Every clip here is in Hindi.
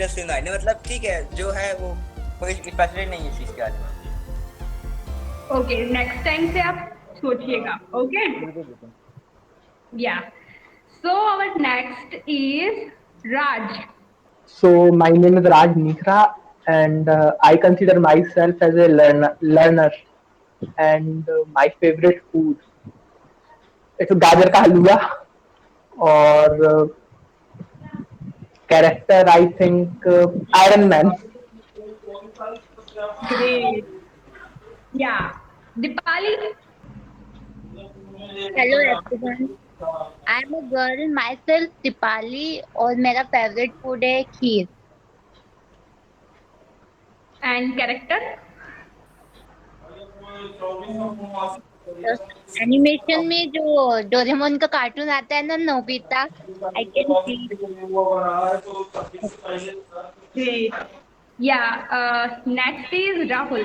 सीरियसली नो आइडिया, मतलब ठीक है जो है वो कोई स्पेसिफिक नहीं है इस चीज के बारे में। ओके, नेक्स्ट टाइम से आप सोचिएगा। ओके, बिल्कुल बिल्कुल। Yeah so our next is Raj. So my name is Raj Mishra, and I consider myself as a learner, and my favorite food it's गाजर का हलवा और character I think Iron Man. Great. Yeah Deepali. Hello everyone. I am a girl myself Deepali और मेरा फेवरेट फूड है खीर। And character. एनिमेशन में जो डोरेमोन का कार्टून आता है ना, Nobita, I can see. Great. Yeah next is Rahul.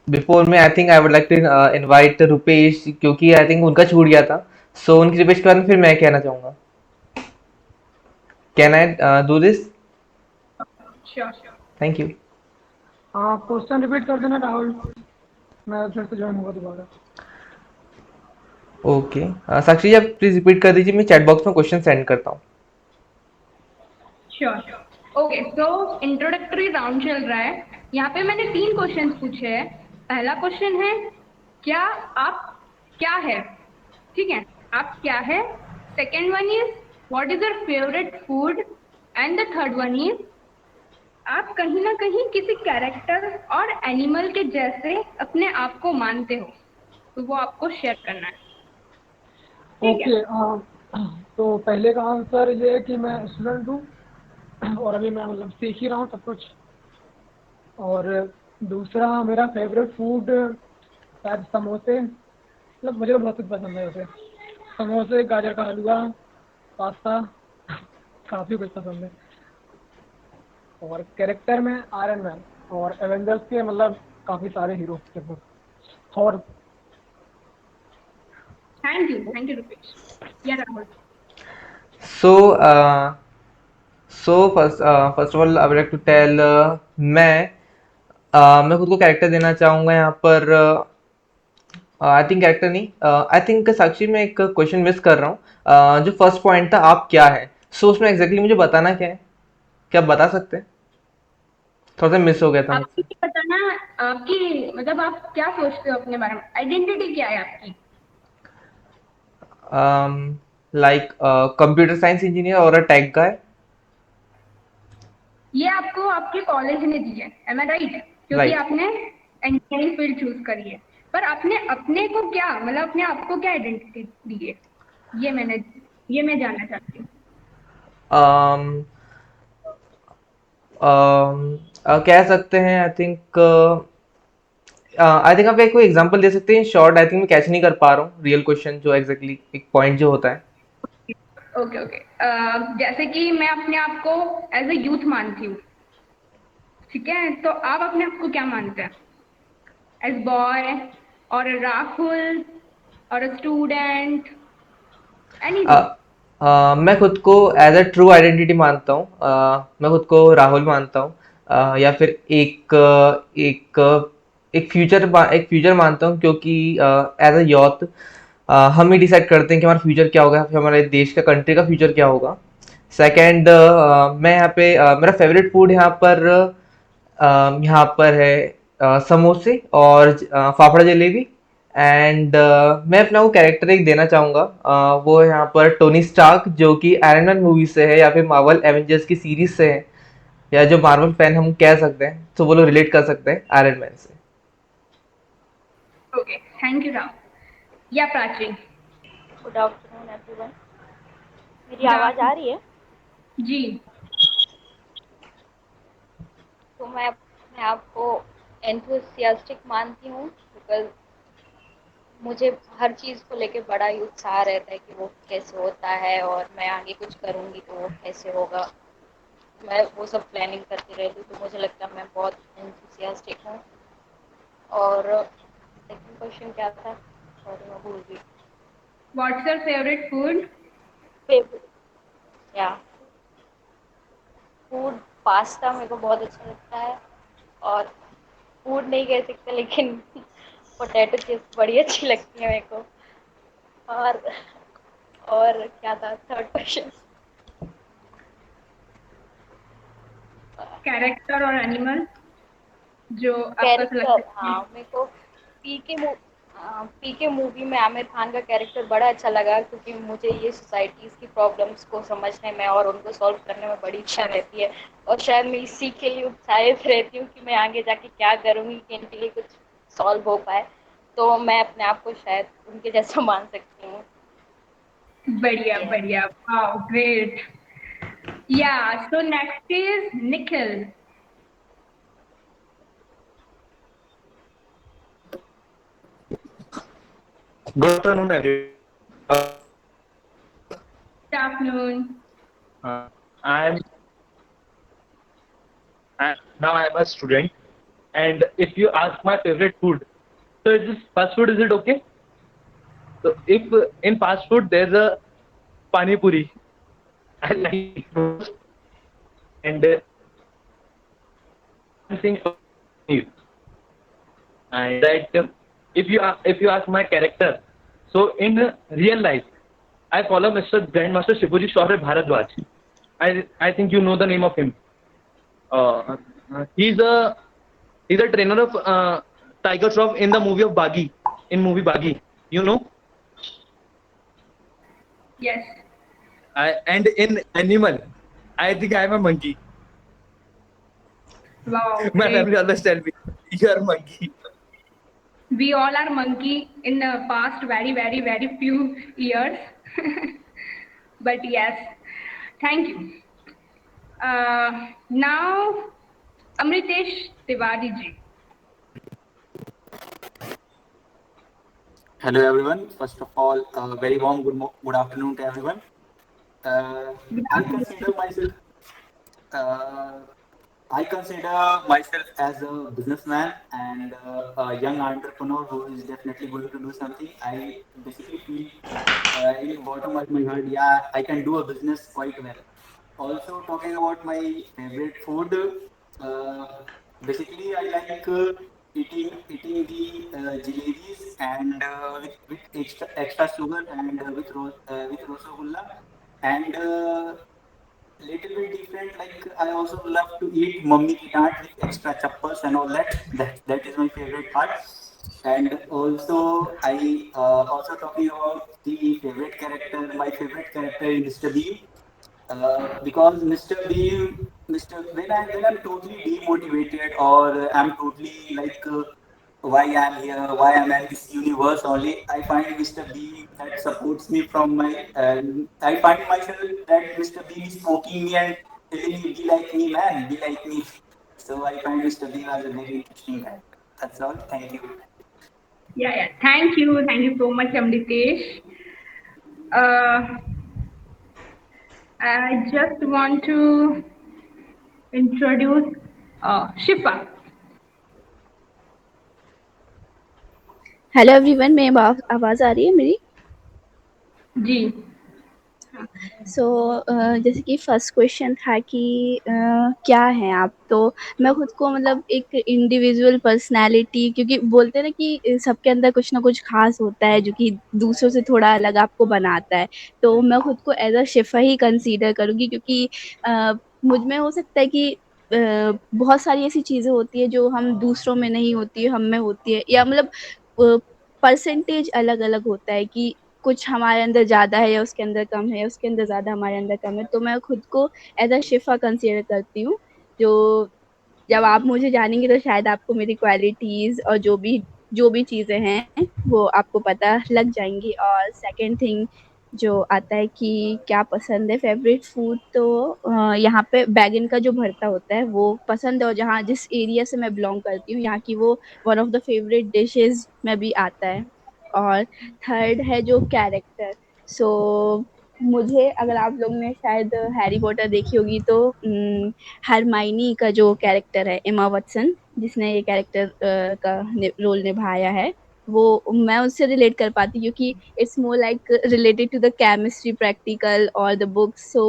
Before me I think I would like to invite Rupesh, क्योंकि आई थिंक उनका छूट गया था। सो उनकी रिक्वेस्ट के बाद में फिर मैं कहना चाहूँगा। Can I do this? Sure. Thank you. हाँ, क्वेश्चन रिपीट कर देना राहुल, मैं फिर से ज्वाइन होगा दोबारा। ओके, साक्षी जी आप प्लीज रिपीट कर दीजिए, मैं चैट बॉक्स में क्वेश्चन सेंड करता हूँ। श्योर। ओके, सो इंट्रोडक्टरी राउंड चल रहा है। यहाँ पे मैंने 3 क्वेश्चन पूछे हैं। पहला क्वेश्चन है क्या आप क्या है, ठीक है, आप क्या है। Second one is what is your favourite food, and the third one is आप कहीं ना कहीं किसी कैरेक्टर और एनिमल के जैसे अपने आप को मानते हो, तो वो आपको शेयर करना है, ठीक है। ओके, तो पहले का आंसर ये है कि मैं स्टूडेंट हूँ और अभी मैं मतलब सीख ही रहा हूँ सब कुछ। और दूसरा मेरा फेवरेट फूड शायद समोसे, मतलब मुझे तो बहुत कुछ पसंद है वैसे। समोसे, गाजर का हलवा, पास्ता, काफ़ी कुछ पसंद है। और कैरेक्टर में आयरन मैन, और एवेंजर्स के मतलब काफ़ी सारे हीरो लगभग। Thor. Thank you Rupesh. Yeah Rahul. So first of all I would like to tell, मैं खुद को कैरेक्टर देना चाहूँगा यहाँ पर। आई थिंक कैरेक्टर नहीं, आई थिंक साक्षी में एक क्वेश्चन मिस कर रहा हूँ। जो फर्स्ट पॉइंट था आप क्या है, सो उसमें एग्जैक्टली मुझे बताना क्या है, क्या आप बता सकते हैं? थोड़ा सा मिस हो गया था आपको मुझसे। ये बताना, आपकी मतलब आप क्या सोचते हो अपने बारे में, आइडेंटिटी क्या है आपकी। लाइक कंप्यूटर साइंस इंजीनियर और अ टेक गाय। ये आपको आपके कॉलेज ने दी है, एम आई राइट, क्योंकि राइट। आपने इंजीनियरिंग फील्ड चूज करी है। पर आपने अपने को क्या मतलब अपने आप को क्या आइडेंटिटी दी है, ये मैं जानना चाहती हूँ। कह सकते हैं आई थिंक आप एक कोई एग्जांपल दे सकते हैं शॉर्ट। आई थिंक मैं कैच नहीं कर पा रहा हूँ रियल क्वेश्चन जो एग्जैक्टली एक पॉइंट जो होता है। ओके ओके, जैसे कि मैं अपने आप को एज ए यूथ मानती हूँ, ठीक है, तो आप अपने आप को क्या मानते हैं, एज बॉय और राहुल और स्टूडेंट, एनीथिंग। मैं खुद को एज अ ट्रू आइडेंटिटी मानता हूँ। मैं खुद को राहुल मानता हूँ, या फिर एक एक फ्यूचर मानता हूँ, क्योंकि एज अ यूथ हम ही डिसाइड करते हैं कि हमारा फ्यूचर क्या होगा, फिर हमारे देश का कंट्री का फ्यूचर क्या होगा। सेकंड, मैं यहाँ पे मेरा फेवरेट फूड यहाँ पर है समोसे और फाफड़ा जलेबी। एंड मैं अपना वो कैरेक्टर एक देना चाहूँगा, वो है यहाँ पर टोनी स्टार्क, जो कि आयरन मैन मूवी से है या फिर मार्वल एवेंजर्स की सीरीज से है, या जो मार्वल फैन हम कह सकते हैं तो वो लोग रिलेट कर सकते हैं आयरन मैन से। Okay, thank you Rahul. Yeah Prachi. Good afternoon everyone. मेरी गुड आवाज़ आ रही आफ्टरनून। है? जी। तो मैं अपने आप को एंथुसियास्टिक मानती हूँ, बिकॉज मुझे हर चीज़ को लेके बड़ा ही उत्साह रहता है कि वो कैसे होता है और मैं आगे कुछ करूँगी तो वो कैसे होगा। मैं वो सब प्लानिंग करती रहती हूँ, तो मुझे लगता है मैं बहुत एंथुसियास्टिक हूँ। और सेकंड क्वेश्चन क्या था? सॉरी, मैं भूल गई। What's your favourite food. या फूड पास्ता मेरे को बहुत अच्छा लगता है, और फूड नहीं कह सकते लेकिन पोटैटो चिप्स बड़ी अच्छी लगती है मेरे को। और और क्या था थर्ड क्वेश्चन? कैरेक्टर और एनिमल जो आपको ऐसा लगता कैरेक्टर, है हाँ, कि मेरे को पीके मूवी में आमिर खान का कैरेक्टर बड़ा अच्छा लगा, क्योंकि मुझे ये सोसाइटीज़ की प्रॉब्लम्स को समझने में और उनको सॉल्व करने में बड़ी इच्छा रहती है, और शायद मैं इसी के लिए उत्साहित रहती हूँ कि मैं आगे जाके क्या करूँगी कि इनके लिए कुछ सॉल्व हो पाए। तो मैं अपने आप को शायद उनके जैसा मान सकती हूँ। बढ़िया ये है। बढ़िया, वाओ ग्रेट। या so next is Nikhil. Good afternoon, everyone. Good afternoon. Uh, I'm now I'm a student, and if you ask my favorite food, so is this fast food? Is it okay? So if in fast food there's a pani puri, I like it most, and something new. And that if you ask my character, so in real life, I follow Mr. Grandmaster Shibuji Shaurya Bharadwaj. I think you know the name of him. Uh, he's a trainer of Tiger Shroff in the movie of Bagi. In movie Bagi, you know. Yes, And in Animal, I think I am a monkey. Wow My great. family always tell me, "You are a monkey." We all are monkey in the past very few years. But yes, thank you. Now Amritesh Tiwari ji. Hello everyone. First of all, very warm good afternoon to everyone. Good I afternoon. consider myself uh, I consider myself as a businessman and a young entrepreneur who is definitely going to do something. I basically feel in the bottom of my heart, yeah, I can do a business quite well. Also, talking about my favorite food, uh, basically I like eating the jalebis and with extra sugar and with rosagulla and little bit different. Like I also love to eat mummy ki dant with extra chappals and all that. That is my favorite part. And also I also talking about the favorite character. My favorite character is Mr. Bean because Mr. Bean, when I'm totally demotivated or I'm totally like why I'm here, why I'm in this universe only, I find Mr. Bean that supports me from my. I find myself that Mr. Bean is poking me and telling me, "Be like me, man, be like me." So I find Mr. Bean as a very interesting guy. That's all. Thank you. Yeah, yeah. Thank you so much, Amritesh. Uh, I just want to introduce Shifa. Hello everyone, मेरी आवाज़ आ रही है मेरी? जी। सो जैसे कि फर्स्ट क्वेश्चन था कि क्या हैं आप? तो मैं खुद को मतलब एक इंडिविजुअल पर्सनैलिटी, क्योंकि बोलते हैं ना कि सबके अंदर कुछ ना कुछ खास होता है जो कि दूसरों से थोड़ा अलग आपको बनाता है। तो मैं खुद को as a Shifa he consider करूँगी, क्योंकि मुझ में हो सकता है कि बहुत सारी ऐसी चीज़ें होती हैं जो हम दूसरों में नहीं होती है, हम में होती है, या मतलब परसेंटेज अलग-अलग होता है कि कुछ हमारे अंदर ज़्यादा है या उसके अंदर कम है, या उसके अंदर ज़्यादा हमारे अंदर कम है। तो मैं खुद को एज़ अ शिफ़ा कंसीडर करती हूँ, जो जब आप मुझे जानेंगे तो शायद आपको मेरी क्वालिटीज़ और जो भी चीज़ें हैं, वो आपको पता लग जाएँगी। और सेकंड थिंग जो आता है कि क्या पसंद है फ़ेवरेट फूड, तो यहाँ पे बैंगन का जो भरता होता है वो पसंद है, और जहाँ जिस एरिया से मैं बिलॉन्ग करती हूँ, यहाँ की वो one of the favourite dishes में भी आता है। और थर्ड है जो कैरेक्टर, सो मुझे, अगर आप लोग ने शायद हैरी पॉटर देखी होगी तो हरमाइनी का जो कैरेक्टर है, एमा वॉटसन, जिसने ये कैरेक्टर का रोल निभाया है, वो मैं उससे रिलेट कर पाती हूँ, क्योंकि it's more like related to the chemistry practical और द बुक्स। सो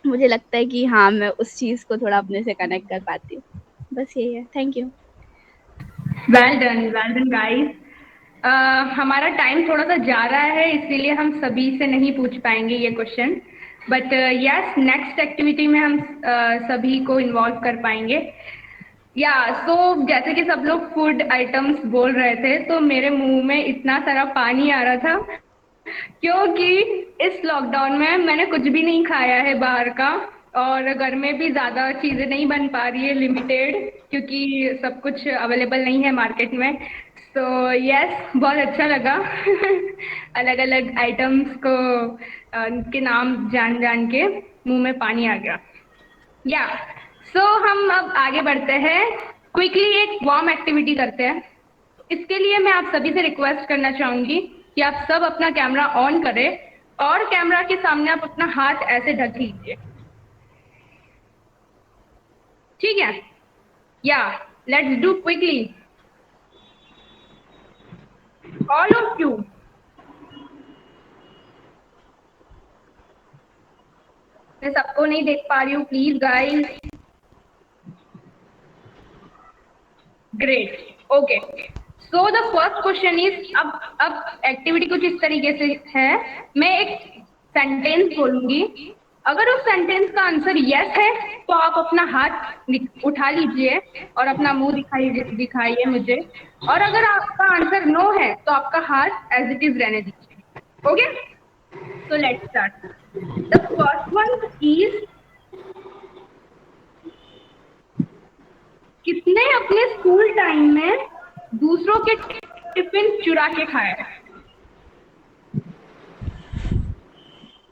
मुझे लगता है कि हाँ मैं उस चीज़ को थोड़ा अपने से कनेक्ट कर पाती हूँ। बस यही है। Thank you. Well done guys. हमारा टाइम थोड़ा सा जा रहा है, इसीलिए हम सभी से नहीं पूछ पाएंगे ये question, but yes next activity में हम सभी को इन्वॉल्व कर पाएंगे। या सो जैसे कि सब लोग फूड आइटम्स बोल रहे थे, तो मेरे मुंह में इतना सारा पानी आ रहा था क्योंकि इस लॉकडाउन में मैंने कुछ भी नहीं खाया है बाहर का, और घर में भी ज़्यादा चीज़ें नहीं बन पा रही है, लिमिटेड, क्योंकि सब कुछ अवेलेबल नहीं है मार्केट में। तो यस बहुत अच्छा लगा अलग अलग आइटम्स को के नाम जान जान के मुंह में पानी आ गया। या सो हम अब आगे बढ़ते हैं, क्विकली एक वार्म एक्टिविटी करते हैं। इसके लिए मैं आप सभी से रिक्वेस्ट करना चाहूंगी कि आप सब अपना कैमरा ऑन करें और कैमरा के सामने आप अपना हाथ ऐसे ढक लीजिए, ठीक है? या let's do quickly, all of you. मैं सबको नहीं देख पा रही हूँ, please guys. Great, okay. So the first question is, अब एक्टिविटी कुछ इस तरीके से है, मैं एक सेंटेंस बोलूंगी, अगर उस सेंटेंस का आंसर यस है तो आप अपना हाथ उठा लीजिए और अपना मुंह दिखाइए मुझे, और अगर आपका आंसर नो है तो आपका हाथ एज इट इज रहने दीजिए। Okay, so let's start. The first one is, किसने अपने स्कूल टाइम में दूसरों के टिफिन चुरा के खाया?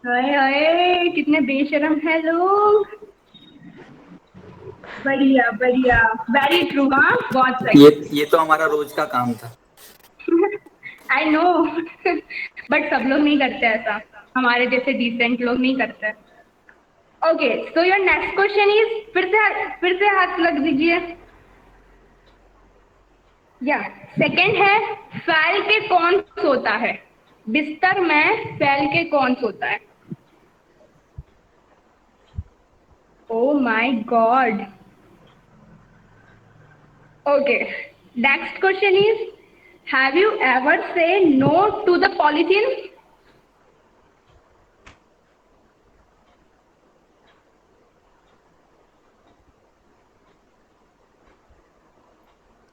हाय हाय कितने बेशरम है लोग। बढ़िया बढ़िया, वेरी ट्रू। हाँ बहुत सही। ये तो हमारा रोज का काम था। आई नो बट सब लोग नहीं करते ऐसा, हमारे जैसे डिसेंट लोग नहीं करते। Okay, so your next question is, फिर से हाथ लग दीजिए। या सेकंड है, फैल के कौन सोता है? बिस्तर में फैल के कौन सोता है? Oh my God. Okay. Next question is, have you ever said no to the polythene?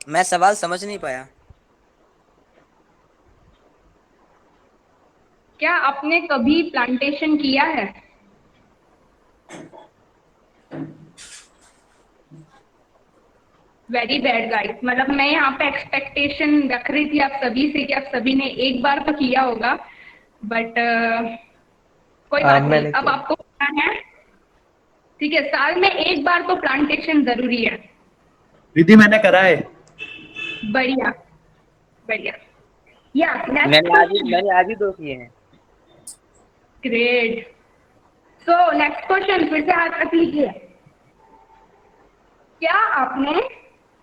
मैं सवाल समझ नहीं पाया। क्या आपने कभी प्लांटेशन किया है? वेरी बैड गाइस, मतलब मैं यहाँ पे एक्सपेक्टेशन रख रही थी आप सभी से कि आप सभी ने एक बार तो किया होगा, बट कोई बात नहीं, अब आपको करना है। ठीक है, साल में एक बार तो प्लांटेशन जरूरी है। दीदी मैंने करा है। बढ़िया बढ़िया। या मैंने आज ही 2 किए हैं। ग्रेट। सो नेक्स्ट क्वेश्चन, फिर से हाथ रख लीजिए। क्या आपने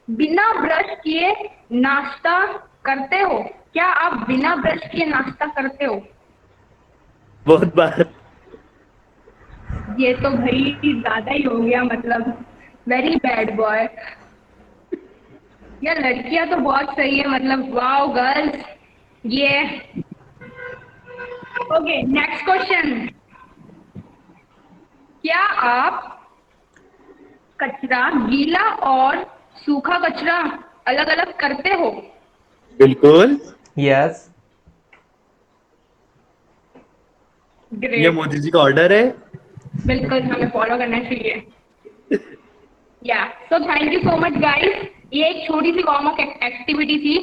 बिना ब्रश किए नाश्ता करते हो? क्या आप बिना ब्रश किए नाश्ता करते हो? बहुत बार। ये तो भाई ज्यादा ही हो गया, मतलब वेरी बैड बॉय। यार लड़कियां तो बहुत सही है, मतलब वाओ गर्ल्स। ये ओके, नेक्स्ट क्वेश्चन, क्या आप कचरा गीला और सूखा कचरा अलग अलग करते हो? बिल्कुल। यस। ये मोदी जी का ऑर्डर है। बिल्कुल, हमें फॉलो करना चाहिए। या so thank you so much guys. ये एक छोटी सी वार्म अप एक्टिविटी थी,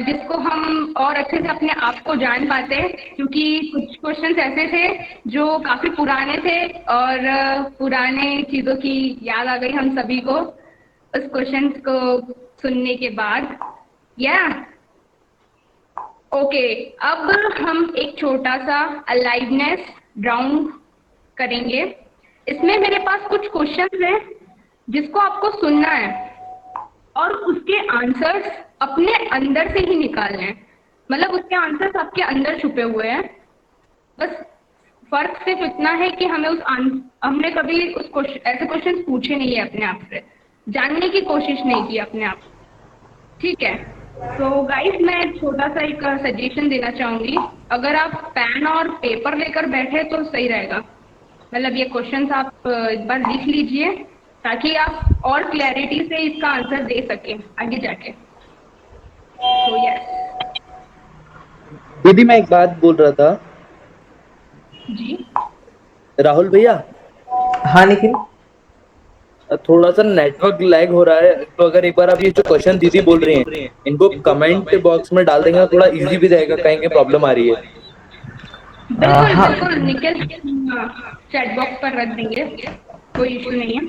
जिसको हम और अच्छे से अपने आप को जान पाते, क्योंकि कुछ क्वेश्चंस ऐसे थे जो काफी पुराने थे और पुराने चीजों की याद आ गई हम सभी को उस क्वेश्चंस को सुनने के बाद। या ओके, अब हम एक छोटा सा अलाइवनेस राउंड करेंगे। इसमें मेरे पास कुछ क्वेश्चंस हैं जिसको आपको सुनना है और उसके आंसर्स अपने अंदर से ही निकालने हैं, मतलब उसके आंसर्स आपके अंदर छुपे हुए हैं। बस फर्क सिर्फ इतना है कि हमने कभी ऐसे क्वेश्चन पूछे नहीं है अपने आप से, जानने की कोशिश नहीं की अपने आप। ठीक है, तो गाइस मैं छोटा सा एक सजेशन देना चाहूंगी, अगर आप पेन और पेपर लेकर बैठे तो सही रहेगा। मतलब ये क्वेश्चंस आप एक बार लिख लीजिए ताकि आप और क्लैरिटी से इसका आंसर दे सकें आगे जाके। तो यस दीदी मैं एक बात बोल रहा था, जी। राहुल भैया हाँ निखिल। थोड़ा सा नेटवर्क लैग हो रहा है, तो अगर एक बार आप ये जो क्वेश्चन दीदी बोल रही हैं इनको कमेंट बॉक्स में डाल देंगे, थोड़ा इजी भी रहेगा, कहीं कहीं प्रॉब्लम आ रही है। बिल्कुल हाँ बिल्कुल निकल चैट बॉक्स पर रख देंगे, कोई इशू नहीं है।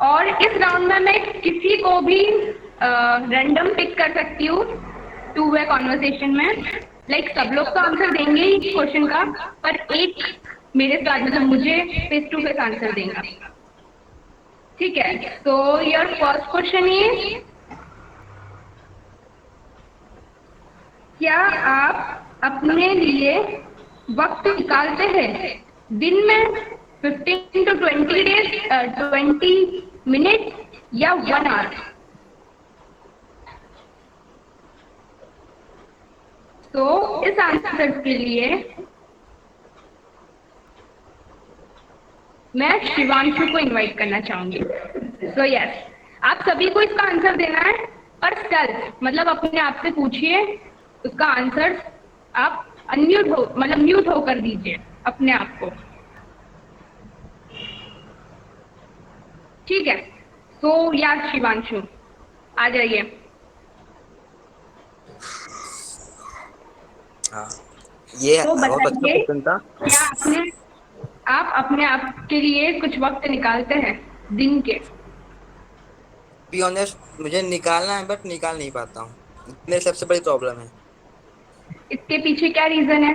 और इस राउंड में मैं किसी को भी रैंडम पिक कर सकती हूँ टू वे कॉन्वर्सेशन में। लाइक सब लोग तो आंसर देंगे ही क्वेश्चन का, पर एक मेरे साथ मतलब मुझे फेस टू फेस आंसर देगा। ठीक है, तो योर फर्स्ट क्वेश्चन इज, क्या आप अपने लिए वक्त निकालते हैं दिन में 15 to 20 डेज 20 मिनट या 1 आवर? तो इस आंसर के लिए मैं शिवांशु को इनवाइट करना चाहूंगी। सो यस, आप सभी को इसका आंसर देना है, पर सेल्फ मतलब अपने आप से पूछिए उसका आंसर। आप अनम्यूट हो मतलब म्यूट होकर दीजिए अपने आप को। ठीक है, तो यार शिवांशु आ जाइए। हाँ, ये तो बहुत अच्छा बताइए, क्वेश्चन था। क्या आप अपने आप के लिए कुछ वक्त निकालते हैं दिन के? बी ऑनेस्ट मुझे निकालना है बट निकाल नहीं पाता हूँ, मेरी सबसे बड़ी प्रॉब्लम है। इसके पीछे क्या रीजन है?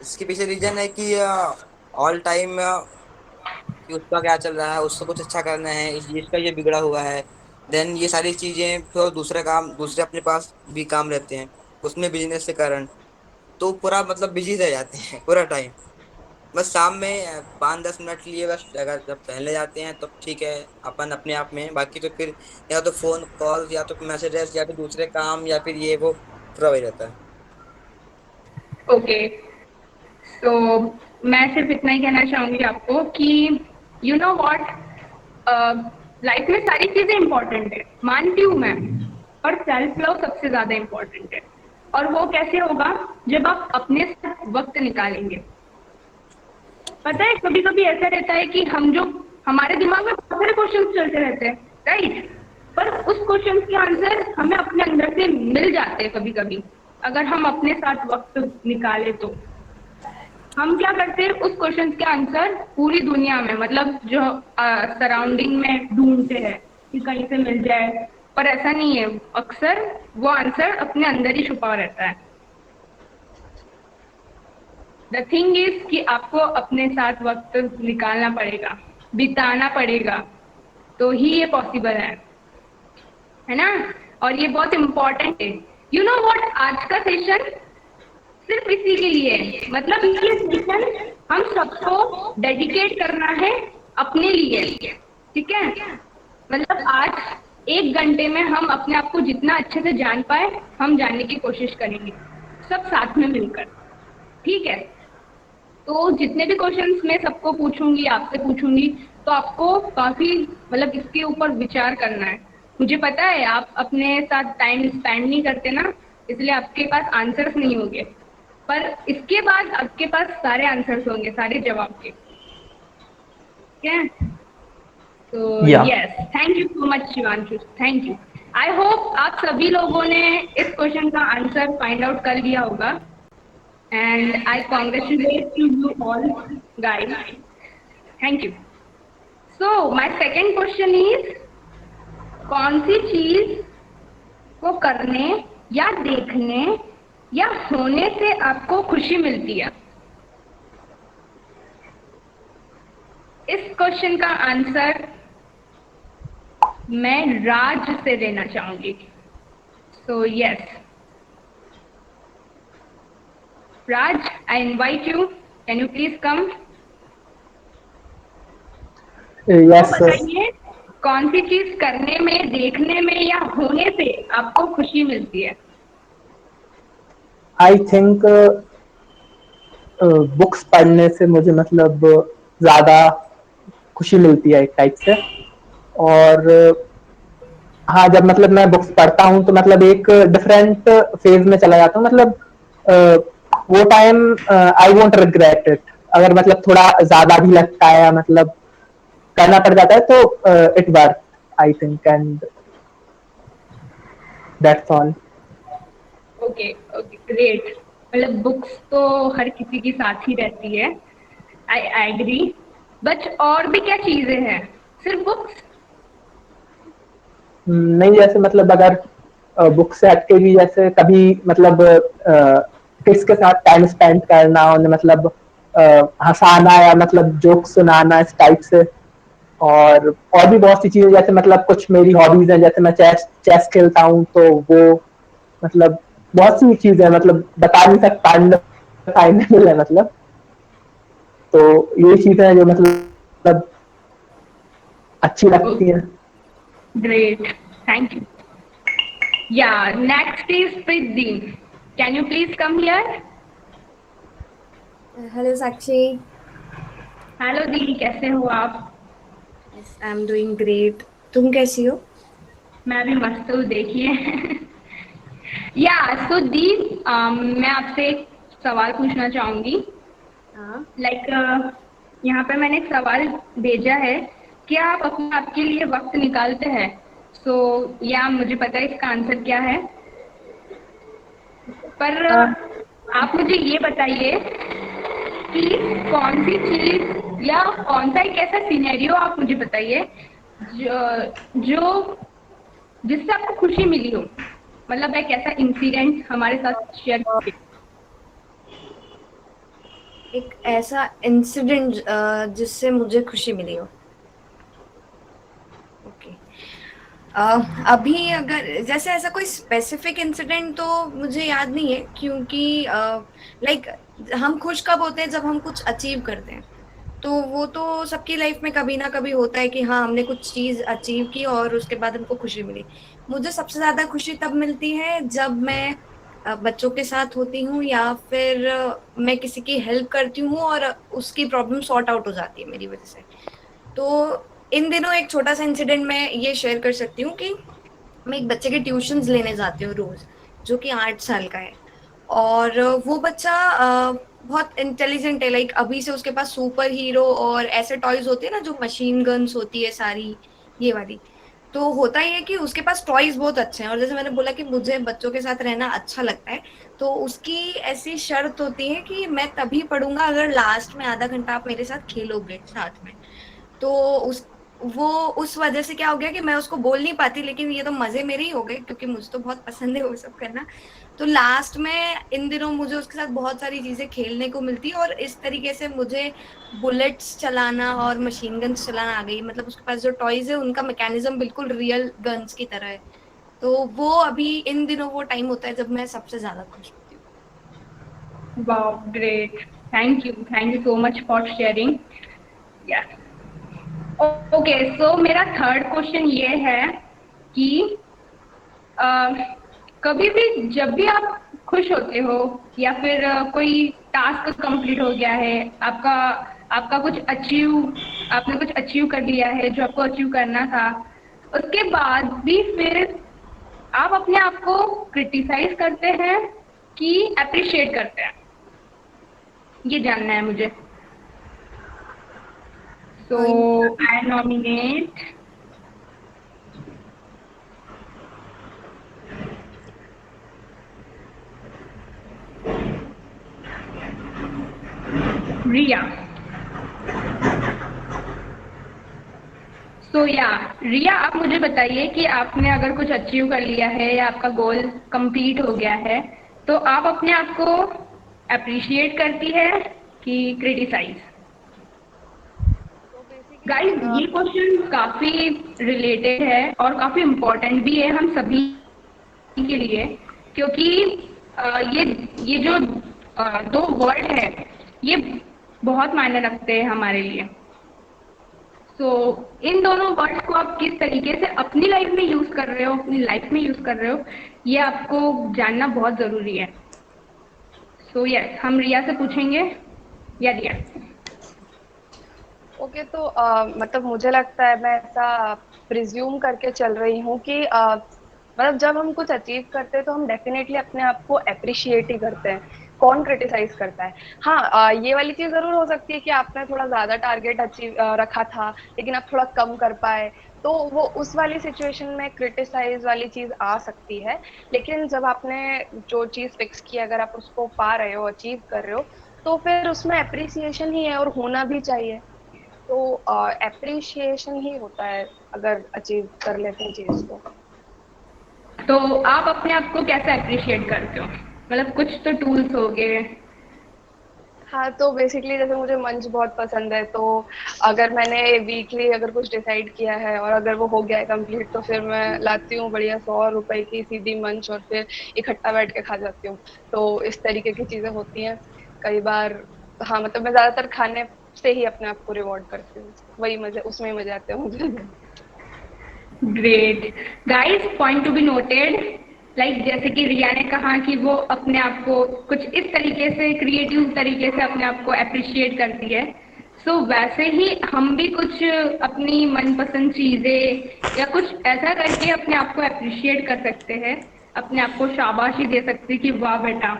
इसके पीछे रीजन है कि ऑल टाइम कि उसका क्या चल रहा है, उसको कुछ अच्छा करना है, इसका ये बिगड़ा हुआ है। देन ये सारी चीजें फिर दूसरे काम, दूसरे अपने पास भी काम रहते हैं उसमें बिजनेस के कारण, तो पूरा मतलब बिजी रह जाते हैं पूरा टाइम। बस शाम में 5-10 मिनट के लिए बस अगर जब टहलने जाते हैं तो ठीक है अपन अपने आप में, बाकी तो फिर या तो फोन कॉल या तो मैसेजेस या फिर दूसरे काम या फिर ये वो पूरा वही रहता है। ओके, तो मैं सिर्फ इतना ही कहना चाहूंगी आपको कि यू नो व्हाट, लाइफ में सारी चीजें इंपॉर्टेंट है मानती हूँ मैं, पर सेल्फ लव सबसे ज्यादा इंपॉर्टेंट है। और वो कैसे होगा? जब आप अपने साथ वक्त निकालेंगे। पता है कभी कभी ऐसा रहता है कि हमारे दिमाग में बहुत सारे क्वेश्चन चलते रहते हैं, राइट? पर उस क्वेश्चन के आंसर हमें अपने अंदर से मिल जाते हैं कभी कभी, अगर हम अपने साथ वक्त निकाले तो। हम क्या करते हैं, उस क्वेश्चन के आंसर पूरी दुनिया में मतलब जो सराउंडिंग में ढूंढते हैं कि कहीं से मिल जाए, पर ऐसा नहीं है। अक्सर वो आंसर अपने अंदर ही छुपा रहता है। द थिंग इज कि आपको अपने साथ वक्त निकालना पड़ेगा, बिताना पड़ेगा, तो ही ये पॉसिबल है ना? और ये बहुत इम्पोर्टेंट है। यू नो व्हाट, आज का सेशन सिर्फ इसी के लिए है। मतलब ये सेशन हम सबको डेडिकेट करना है अपने लिए, ठीक है? मतलब आज 1 घंटे में हम अपने आप को जितना अच्छे से जान पाए हम जानने की कोशिश करेंगे, सब साथ में मिलकर। ठीक है, तो जितने भी क्वेश्चंस मैं सबको पूछूंगी, आपसे पूछूंगी, तो आपको काफी मतलब इसके ऊपर विचार करना है। मुझे पता है आप अपने साथ टाइम स्पेंड नहीं करते ना, इसलिए आपके पास आंसर्स नहीं होंगे, पर इसके बाद आपके पास सारे आंसर्स होंगे, सारे जवाब के। ठीक है, तो या yes, thank you so much Shivanshu, thank you. I hope आप सभी लोगों ने इस क्वेश्चन का आंसर फाइंड आउट कर लिया होगा, and I congratulate you all guys. Thank you. So my second question is, कौन सी चीज को करने या देखने या होने से आपको खुशी मिलती है? इस क्वेश्चन का आंसर मैं राज से देना चाहूंगी। So yes. Raj, I invite you. Can you please come? तो यस। बताइए, कौन सी चीज करने में, देखने में या होने से आपको खुशी मिलती है? आई थिंक बुक्स पढ़ने से मुझे मतलब ज्यादा खुशी मिलती है एक टाइप से। और हाँ, जब मतलब मैं बुक्स पढ़ता हूँ तो मतलब एक डिफरेंट फेज में चला जाता हूँ। मतलब वो time I won't regret it. अगर मतलब थोड़ा ज्यादा भी लगता है या मतलब करना पड़ जाता है तो it worth, I think, and that's all. Okay okay, great. मतलब बुक्स तो हर किसी के साथ ही रहती है, आई एग्री। बट और भी क्या चीजें हैं, सिर्फ बुक्स? नहीं, जैसे मतलब अगर बुक से हटके भी जैसे कभी मतलब किड्स के साथ टाइम स्पेंड करना, उन्हें मतलब हंसाना या मतलब जोक सुनाना इस टाइप से। और भी बहुत सी चीजें, जैसे मतलब कुछ मेरी हॉबीज हैं, जैसे मैं चेस चेस खेलता हूँ तो वो मतलब बहुत सी चीजें मतलब बता नहीं सकता, फाइनल है मतलब। तो ये चीजें हैं जो मतलब अच्छी लगती हैं। Great, thank you. Yeah next is Preeti. Can you please come here? Hello Sakshi. Hello दी, कैसे हो आप? Yes, I am doing great. तुम कैसी हो? मैं भी मस्त हूँ, देखिए। या सो दी, मैं आपसे एक सवाल पूछना चाहूंगी। हाँ। यहाँ पे मैंने एक सवाल भेजा है कि आप अपने आप के लिए वक्त निकालते हैं? सो या मुझे पता है इसका आंसर क्या है, पर आप मुझे ये बताइए कि कौन सी चीज या कौन सा एक ऐसा सिनेरियो आप मुझे बताइए जो जिससे आपको खुशी मिली हो। मतलब एक ऐसा इंसिडेंट हमारे साथ शेयर कीजिए। एक ऐसा इंसिडेंट जिससे मुझे खुशी मिली हो। ओके। अभी अगर जैसे ऐसा कोई स्पेसिफिक इंसिडेंट तो मुझे याद नहीं है, क्योंकि लाइक हम खुश कब होते हैं जब हम कुछ अचीव करते हैं। तो वो तो सबकी लाइफ में कभी ना कभी होता है कि हाँ, हमने कुछ चीज अचीव की और उसके बाद हमको खुशी मिली। मुझे सबसे ज्यादा खुशी तब मिलती है जब मैं बच्चों के साथ होती हूँ या फिर मैं किसी की हेल्प करती हूँ और उसकी प्रॉब्लम सॉर्ट आउट हो जाती है मेरी वजह से। तो इन दिनों एक छोटा सा इंसिडेंट मैं ये शेयर कर सकती हूँ कि मैं एक बच्चे के ट्यूशंस लेने जाती हूँ रोज, जो कि 8 साल का है। और वो बच्चा बहुत इंटेलिजेंट है। लाइक अभी से उसके पास सुपर हीरो और ऐसे टॉयज होते हैं ना, जो मशीन गन्स होती है सारी, ये वाली। तो होता ही है कि उसके पास टॉयज बहुत अच्छे हैं, और जैसे मैंने बोला कि मुझे बच्चों के साथ रहना अच्छा लगता है, तो उसकी ऐसी शर्त होती है कि मैं तभी पढ़ूंगा अगर लास्ट में आधा घंटा आप मेरे साथ खेलोगे साथ में। तो उस वजह से क्या हो गया कि मैं उसको बोल नहीं पाती, लेकिन ये तो मजे मेरे ही हो गए क्योंकि मुझे तो बहुत पसंद है वो सब करना। तो लास्ट में इन दिनों मुझे उसके साथ बहुत सारी चीजें खेलने को मिलती है, और इस तरीके से मुझे बुलेट्स चलाना और मशीन गन्स चलाना आ गई। मतलब उसके पास जो टॉयज है उनका मैकेनिज्म बिल्कुल रियल गन्स की तरह है। तो वो अभी इन दिनों वो टाइम होता है जब मैं सबसे ज्यादा खुश होती हूँ। Wow, great. Thank you so much for sharing. Yes. Okay, so मेरा थर्ड क्वेश्चन ये है कि कभी भी जब भी आप खुश होते हो या फिर कोई टास्क कंप्लीट हो गया है, आपका आपका कुछ अचीव आपने कुछ अचीव कर लिया है जो आपको अचीव करना था, उसके बाद भी फिर आप अपने आप को क्रिटिसाइज करते हैं कि अप्रिशिएट करते हैं? ये जानना है मुझे। सो आई नॉमिनेट रिया। सो या रिया, आप मुझे बताइए कि आपने अगर कुछ अचीव कर लिया है या आपका गोल कंप्लीट हो गया है, तो आप अपने आप को अप्रिशिएट करती है कि क्रिटिसाइज? गाइस, ये क्वेश्चन काफी रिलेटेड है और काफी इम्पोर्टेंट भी है हम सभी के लिए, क्योंकि ये जो दो वर्ड है, ये बहुत मायने रखते हैं हमारे लिए। सो इन दोनों वर्ड्स को आप किस तरीके से अपनी लाइफ में यूज कर रहे हो, अपनी लाइफ में यूज कर रहे हो, ये आपको जानना बहुत जरूरी है। सो यस, हम रिया से पूछेंगे। या रिया। ओके, तो मतलब मुझे लगता है, मैं ऐसा प्रिज्यूम करके चल रही हूँ कि मतलब जब हम कुछ अचीव करते हैं तो हम डेफिनेटली अपने आप को अप्रिशिएट ही करते हैं। कौन क्रिटिसाइज करता है? हाँ, ये वाली चीज जरूर हो सकती है कि आपने थोड़ा ज्यादा टारगेट अचीव रखा था लेकिन आप थोड़ा कम कर पाए, तो वो उस वाली सिचुएशन में क्रिटिसाइज वाली चीज आ सकती है। लेकिन जब आपने जो चीज फिक्स की, अगर आप उसको पा रहे हो, अचीव कर रहे हो, तो फिर उसमें अप्रिसिएशन ही है और होना भी चाहिए। तो अप्रिशिएशन ही होता है अगर अचीव कर लेते हैं चीज को। तो आप अपने आप को कैसे अप्रिशिएट करते हो? मतलब कुछ तो टूल्स हो गए। हाँ, तो बेसिकली जैसे मुझे मंच बहुत पसंद है, तो अगर मैंने वीकली अगर कुछ डिसाइड किया है और अगर वो हो गया है कंप्लीट, तो फिर मैं लाती हूँ बढ़िया 100 रुपए की सीधी मंच और फिर इकट्ठा बैठ के खा जाती हूँ। तो इस तरीके की चीजें होती हैं कई बार। हाँ, मतलब मैं ज्यादातर खाने से ही अपने आप को रिवॉर्ड करती हूँ, वही मजे, उसमें ही मजे आते हैं मुझे। Great guys, point to be noted. Like जैसे कि रिया ने कहा कि वो अपने आप को कुछ इस तरीके से, क्रिएटिव तरीके से अपने आप को अप्रिशिएट करती है। सो वैसे ही हम भी कुछ अपनी मनपसंद चीजें या कुछ ऐसा करके अपने आप को अप्रिशिएट कर सकते हैं, अपने आप को शाबाशी दे सकते हैं कि वाह बेटा,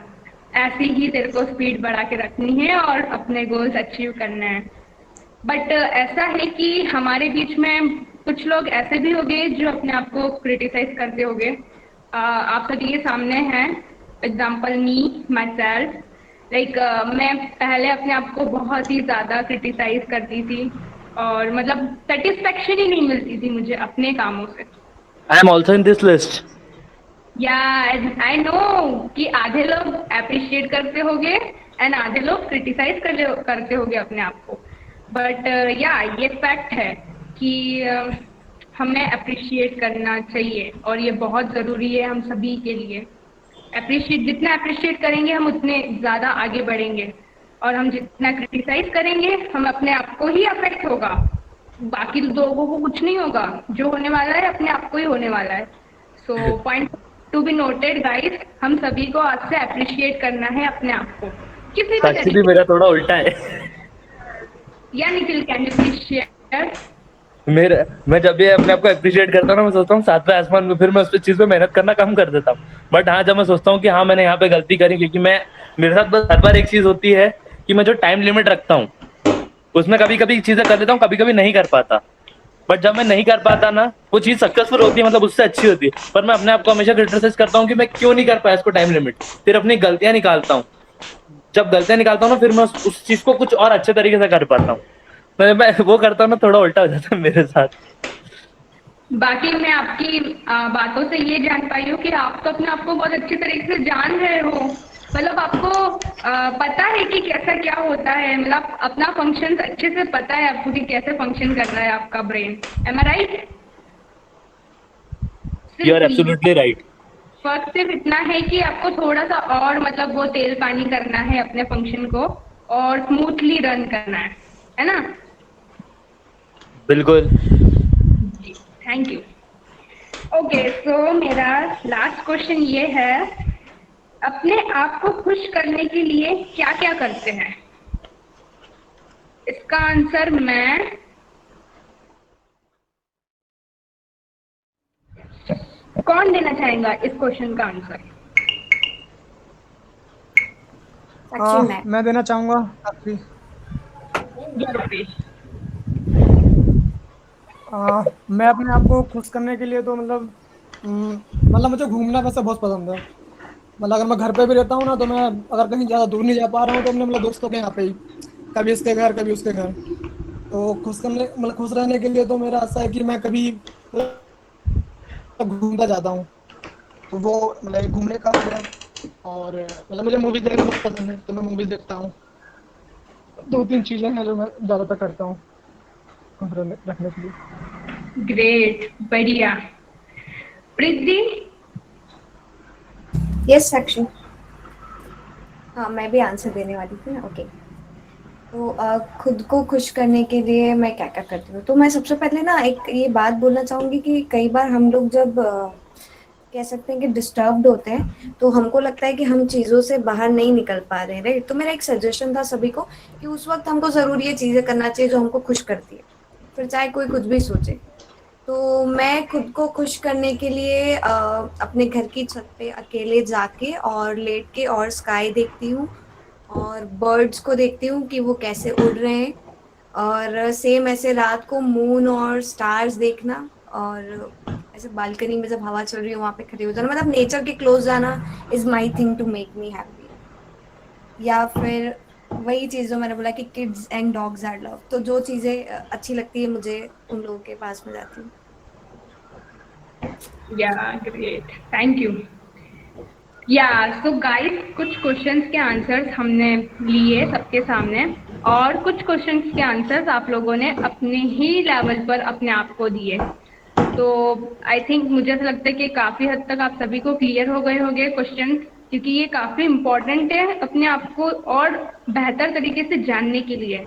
ऐसे ही तेरे को स्पीड बढ़ा के रखनी है और अपने गोल्स अचीव करना है। बट ऐसा है कि हमारे बीच में कुछ लोग ऐसे भी होंगे जो अपने आप को क्रिटिसाइज करते होंगे। आप सभी के सामने हैं example me my self. Like मैं पहले अपने आप को बहुत ही ज़्यादा क्रिटिसाइज करती थी और मतलब सेटिस्फेक्शन ही नहीं मिलती थी मुझे अपने कामों से। I am also in this list. या आई नो कि आधे लोग अप्रिशिएट करते होंगे एंड आधे लोग क्रिटिसाइज करते होंगे अपने आप को। बट या ये फैक्ट है कि हमें अप्रिशिएट करना चाहिए और ये बहुत ज़रूरी है हम सभी के लिए। जितना अप्रिशिएट करेंगे हम उतने ज़्यादा आगे बढ़ेंगे, और हम जितना क्रिटिसाइज करेंगे हम अपने आप को ही अफेक्ट होगा, बाकी लोगों को कुछ नहीं होगा। जो होने वाला है अपने आप को ही होने वाला है। So point to be noted guys, हम सभी को आज से अप्रिशिएट करना है अपने आप को किसी भी एक्चुअली तरीके। मेरा थोड़ा उल्टा है। या Nikhil, can you please share? मैं जब भी अपने आप को अप्रिशिएट करता हूँ ना, मैं सोचता हूँ सातवें आसमान में, फिर मैं उस चीज पे मेहनत करना कम कर देता हूँ। बट हाँ, जब मैं सोचता हूँ कि हाँ मैंने यहाँ पे गलती करी, क्योंकि मेरे साथ बस हर बार एक चीज होती है कि मैं जो टाइम लिमिट रखता हूँ उसमें कभी कभी चीजें कर लेता हूँ, कभी कभी नहीं कर पाता। बट जब मैं नहीं कर पाता ना, वो चीज सक्सेसफुल होती है, मतलब उससे अच्छी होती है, पर मैं अपने आप को हमेशा क्रिटिसाइज करता हूँ कि मैं क्यों नहीं कर पाया इसको टाइम लिमिट। फिर अपनी गलतियां निकालता हूँ। जब गलतियां निकालता हूँ ना, फिर मैं उस चीज को कुछ और अच्छे तरीके से कर पाता हूँ। मैं वो करता हूँ ना, थोड़ा उल्टा हो जाता है मेरे साथ। बाकी मैं आपकी बातों से ये जान पाई हूँ कि आप तो अपने आप को बहुत अच्छी तरीके से जान रहे हो। मतलब आपको पता है कि कैसा क्या होता है, मतलब अपना फंक्शन अच्छे से पता है आपको कि कैसे फंक्शन कर रहा है आपका brain. Am I right? You are absolutely right. फर्क सिर्फ इतना है कि आपको थोड़ा सा और मतलब वो तेल पानी करना है अपने फंक्शन को और स्मूथली रन करना है ना? बिल्कुल। Thank you. ओके, सो मेरा लास्ट क्वेश्चन ये है, अपने आप को खुश करने के लिए क्या क्या करते हैं? इसका आंसर मैं कौन देना चाहेगा इस क्वेश्चन का आंसर? मैं देना चाहूंगा आखिरी। मैं अपने आप को खुश करने के लिए तो मतलब मुझे घूमना वैसे बहुत पसंद है। मतलब अगर मैं घर पे भी रहता हूँ ना, तो मैं अगर कहीं ज़्यादा दूर नहीं जा पा रहा हूँ तो अपने मतलब दोस्तों के यहाँ पे ही, कभी इसके घर कभी उसके घर। तो खुश रहने के लिए तो मेरा ऐसा है कि मैं कभी घूमता जाता हूँ, तो वो मतलब घूमने का हो गया। और मतलब मुझे मूवीज देखना बहुत पसंद है, तो मैं मूवीज देखता हूँ। 2-3 चीजें हैं जो मैं ज्यादातर करता हूँ खुश रखने के लिए। ग्रेट, बढ़िया। प्रीति? यस साक्षी। हाँ, मैं भी आंसर देने वाली थी ना, ओके। तो खुद को खुश करने के लिए मैं क्या-क्या करती हूँ? तो मैं सबसे पहले ना एक ये बात बोलना चाहूँगी कि कई बार हम लोग जब कह सकते हैं कि डिस्टर्ब्ड होते हैं, तो हमको लगता है कि हम चीज़ों से बाहर नहीं निकल पा रहे हैं, राइट? तो मेरा एक सजेशन था सभी को कि उस वक़्त हमको ज़रूर ये चीज़ें करना चाहिए जो हमको खुश करती है, फिर चाहे कोई कुछ भी सोचे। तो मैं खुद को खुश करने के लिए अपने घर की छत पे अकेले जाके और लेट के और स्काई देखती हूँ और बर्ड्स को देखती हूँ कि वो कैसे उड़ रहे हैं, और सेम ऐसे रात को मून और स्टार्स देखना, और ऐसे बालकनी में जब हवा चल रही हो वहाँ पे खड़े हो जाना, मतलब नेचर के क्लोज जाना is my thing to make me happy. या फिर वही चीज़ जो मैंने बोला कि kids and dogs are love, तो जो चीज़ें अच्छी लगती है मुझे उन लोगों के पास में जाती हूँ। Yeah, great. Thank you. या सो गाइस, कुछ क्वेश्चंस के आंसर्स हमने लिए सबके सामने, और कुछ क्वेश्चंस के आंसर्स आप लोगों ने अपने ही लेवल पर अपने आप को दिए। तो आई थिंक मुझे ऐसा लगता है कि काफ़ी हद तक आप सभी को क्लियर हो गए होंगे क्वेश्चन, क्योंकि ये काफ़ी इम्पोर्टेंट है अपने आप को और बेहतर तरीके से जानने के लिए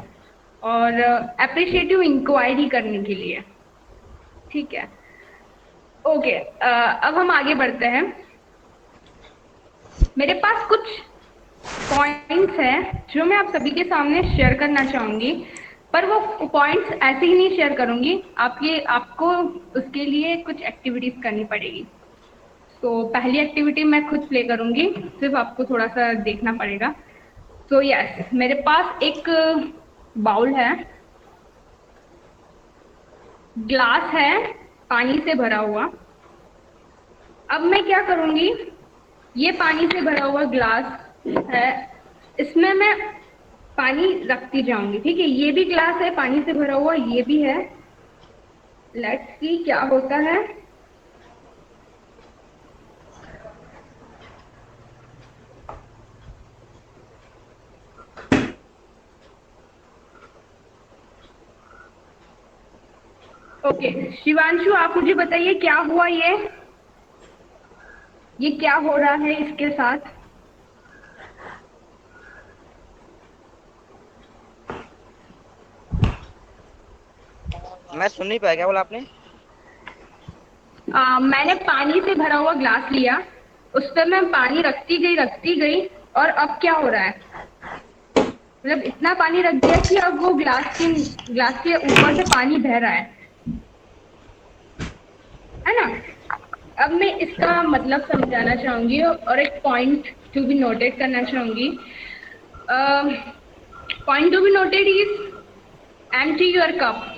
और अप्रिशिएटिव इंक्वायरी करने के लिए। ठीक है, ओके। अब हम आगे बढ़ते हैं। मेरे पास कुछ पॉइंट्स हैं जो मैं आप सभी के सामने शेयर करना चाहूँगी, पर वो पॉइंट्स ऐसे ही नहीं शेयर करूँगी, आपको उसके लिए कुछ एक्टिविटीज़ करनी पड़ेगी। तो पहली एक्टिविटी मैं खुद प्ले करूँगी, सिर्फ आपको थोड़ा सा देखना पड़ेगा। तो यस, मेरे पास एक बाउल है, ग्लास है पानी से भरा हुआ। अब मैं क्या करूँगी, ये पानी से भरा हुआ ग्लास है, इसमें मैं पानी रखती जाऊंगी। ठीक है, ये भी ग्लास है पानी से भरा हुआ, ये भी है। लेट्स सी क्या होता है। ओके शिवांशु, आप मुझे बताइए क्या हुआ, ये क्या हो रहा है इसके साथ। मैं सुन नहीं पाया, क्या बोला आपने? मैंने पानी से भरा हुआ ग्लास लिया, उस पर मैं पानी रखती गई, और अब क्या हो रहा है, मतलब इतना पानी रख दिया कि अब वो ग्लास के ऊपर से पानी बह रहा है ना। अब मैं इसका मतलब समझाना चाहूंगी और एक पॉइंट टू बी नोटेड करना चाहूंगी। Point to be noted is empty your cup.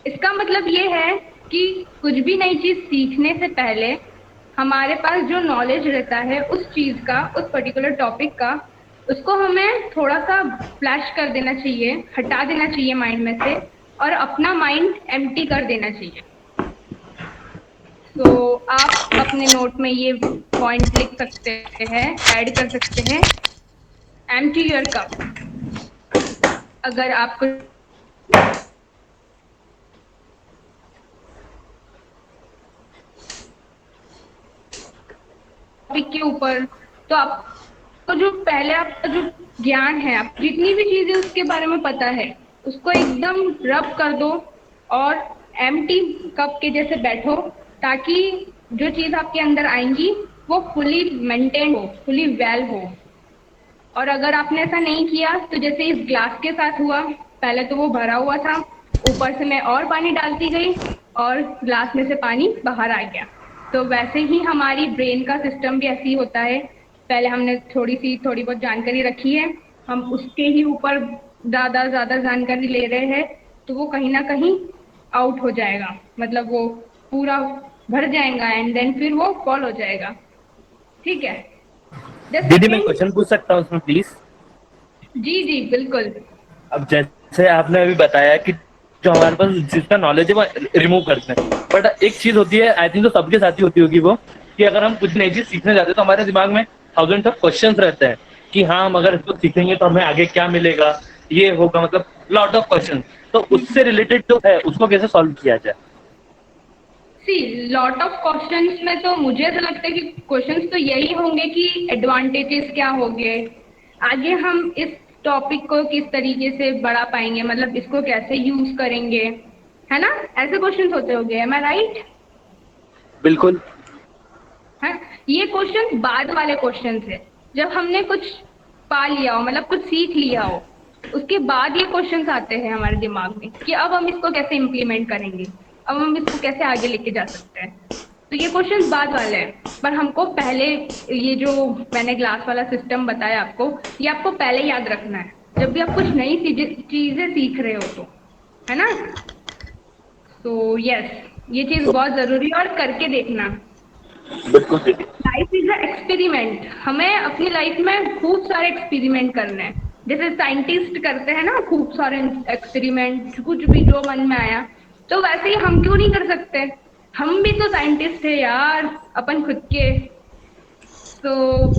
इसका मतलब ये है कि कुछ भी नई चीज़ सीखने से पहले हमारे पास जो नॉलेज रहता है उस चीज़ का, उस पर्टिकुलर टॉपिक का, उसको हमें थोड़ा सा फ्लैश कर देना चाहिए, हटा देना चाहिए माइंड में से, और अपना माइंड एम्प्टी कर देना चाहिए। तो आप अपने नोट में ये पॉइंट लिख सकते हैं, ऐड कर सकते हैं, एम्प्टी योर कप। अगर आपको टॉपिक के ऊपर, तो आपको जो पहले आपका जो ज्ञान है, आप जितनी भी चीजें उसके बारे में पता है, उसको एकदम रब कर दो और एम्प्टी कप के जैसे बैठो, ताकि जो चीज़ आपके अंदर आएंगी वो फुली मेंटेन हो, फुली वेल हो। और अगर आपने ऐसा नहीं किया तो जैसे इस ग्लास के साथ हुआ, पहले तो वो भरा हुआ था, ऊपर से मैं और पानी डालती गई और ग्लास में से पानी बाहर आ गया। तो वैसे ही हमारी ब्रेन का सिस्टम भी ऐसे ही होता है, पहले हमने थोड़ी बहुत जानकारी रखी है, हम उसके ही ऊपर ज़्यादा जानकारी ले रहे हैं, तो वो कहीं ना कहीं आउट हो जाएगा, मतलब वो पूरा भर जाएगा एंड देन फिर वो फॉल हो जाएगा। ठीक है दीदी, मैं क्वेश्चन पूछ सकता हूँ उसमें प्लीज? जी बिल्कुल। अब जैसे आपने अभी बताया कि जो हमारे पास जिसका नॉलेज है वो रिमूव करते हैं, बट एक चीज होती है, आई थिंक तो सबके साथ ही होती होगी वो, कि अगर हम कुछ नई चीज सीखने जाते हैं तो हमारे दिमाग में थाउजेंड ऑफ क्वेश्चन रहते हैं कि हाँ, हम अगर इसको सीखेंगे तो हमें आगे क्या मिलेगा, ये होगा, मतलब लॉट ऑफ क्वेश्चन। तो उससे रिलेटेड जो है उसको कैसे सॉल्व किया जाए? सी लॉट ऑफ क्वेश्चंस में तो मुझे ऐसा लगता है कि क्वेश्चंस तो यही होंगे कि एडवांटेजेस क्या होंगे, आगे हम इस टॉपिक को किस तरीके से बढ़ा पाएंगे, मतलब इसको कैसे यूज करेंगे, है ना? ऐसे क्वेश्चंस होते होंगे, एम आई राइट? बिल्कुल। है, ये क्वेश्चन बाद वाले क्वेश्चन है, जब हमने कुछ पा लिया हो, मतलब कुछ सीख लिया हो, उसके बाद ये क्वेश्चंस आते हैं हमारे दिमाग में कि अब हम इसको कैसे इम्प्लीमेंट करेंगे, अब हम इसको कैसे आगे लेके जा सकते हैं। तो ये क्वेश्चंस बाद वाले हैं, पर हमको पहले ये जो मैंने ग्लास वाला सिस्टम बताया आपको, ये आपको पहले याद रखना है जब भी आप कुछ नई चीजें सीख रहे हो तो, है ना? तो यस, ये चीज बहुत जरूरी है और करके देखना। बिल्कुल। लाइफ इज अ एक्सपेरिमेंट, हमें अपनी लाइफ में खूब सारे एक्सपेरिमेंट करने हैं, जैसे साइंटिस्ट करते हैं ना खूब सारे एक्सपेरिमेंट, कुछ भी जो मन में आया, तो वैसे ही हम क्यों नहीं कर सकते? हम भी तो साइंटिस्ट है यार अपन खुद के। तो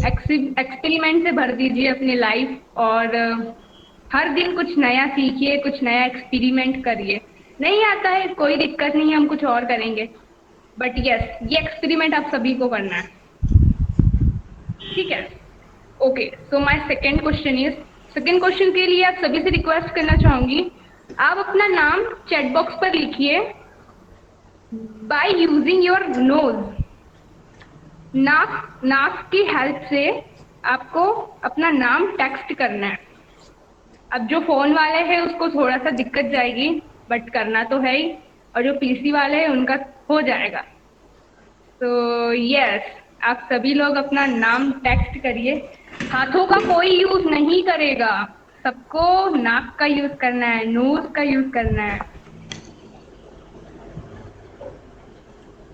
एक्सपेरिमेंट से भर दीजिए अपनी लाइफ और हर दिन कुछ नया सीखिए, कुछ नया एक्सपेरिमेंट करिए। नहीं आता है कोई दिक्कत नहीं है, हम कुछ और करेंगे, बट यस ये एक्सपेरिमेंट आप सभी को करना है, ठीक है? Okay, so my second question के लिए आप सभी से रिक्वेस्ट करना चाहूंगी, आप अपना नाम चैट बॉक्स पर लिखिए बाय यूजिंग योर नोज। नाक की हेल्प से आपको अपना नाम टेक्स्ट करना है। अब जो फोन वाले हैं उसको थोड़ा सा दिक्कत जाएगी, बट करना तो है ही, और जो पीसी वाले हैं उनका हो जाएगा। तो यस, आप सभी लोग अपना नाम टेक्स्ट करिए। हाथों का कोई यूज नहीं करेगा, सबको नाक का यूज करना है, नोज का यूज करना है।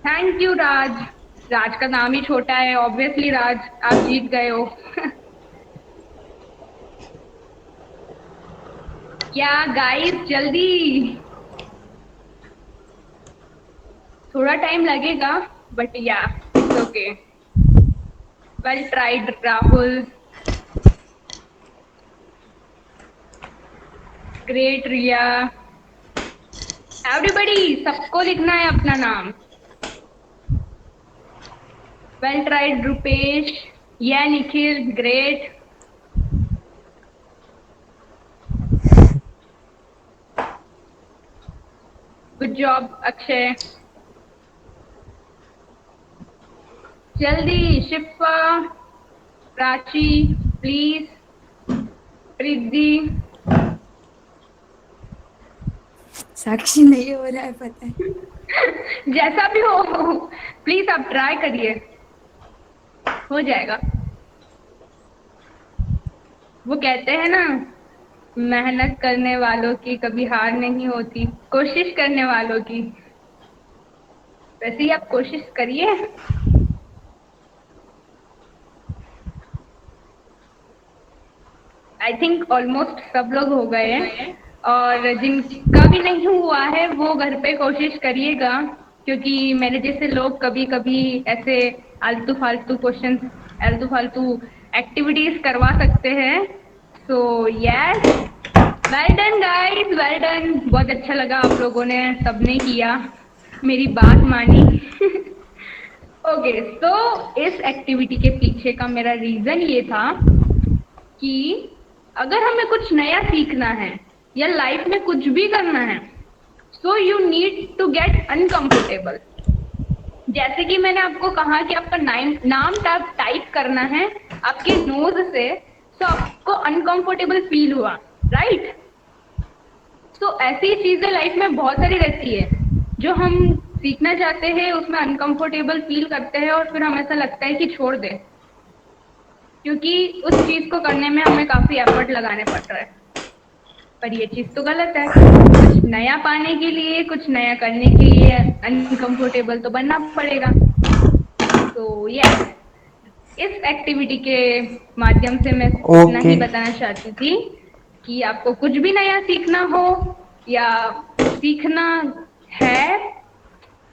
थैंक यू राज। राज का नाम ही छोटा है, ऑब्वियसली राज आप जीत गए हो। क्या गाइस, जल्दी, थोड़ा टाइम लगेगा but yeah it's okay. Well tried Rahul, great Riya, everybody सबको लिखना है अपना नाम। Well tried Rupesh, yeah Nikhil, great. Good job Akshay. जल्दी शिफा, प्राची, प्लीज, रिद्धि। साक्षी नहीं हो रहा है पता है। जैसा भी हो प्लीज आप ट्राई करिए, हो जाएगा। वो कहते हैं ना, मेहनत करने वालों की कभी हार नहीं होती, कोशिश करने वालों की। वैसे ही आप कोशिश करिए। आई थिंक ऑलमोस्ट सब लोग हो गए हैं, और जिनका भी नहीं हुआ है वो घर पे कोशिश करिएगा, क्योंकि मेरे जैसे लोग कभी कभी ऐसे आलतू फालतू क्वेश्चन, आलतू फालतू एक्टिविटीज करवा सकते हैं। So yes, well done guys, well done. बहुत अच्छा लगा, आप लोगों ने सबने किया, मेरी बात मानी। ओके, तो इस एक्टिविटी के पीछे का मेरा रीजन ये था कि अगर हमें कुछ नया सीखना है या लाइफ में कुछ भी करना है, so you need to get uncomfortable. जैसे कि मैंने आपको कहा कि आपका नाम टाइप करना है आपके नोज से, तो आपको अनकंफर्टेबल फील हुआ, राइट? तो ऐसी चीजें लाइफ में बहुत सारी रहती है जो हम सीखना चाहते हैं, उसमें अनकंफर्टेबल फील करते हैं और फिर हमें ऐसा लगता है कि छोड़ दे, क्योंकि उस चीज को करने में हमें काफी एफर्ट लगाने पड़ रहा है। पर ये चीज तो गलत है, कुछ नया पाने के लिए, कुछ नया करने के लिए अनकंफर्टेबल तो बनना पड़ेगा। तो यस, इस एक्टिविटी के माध्यम से मैं इतना ही बताना चाहती थी कि आपको कुछ भी नया सीखना हो या सीखना है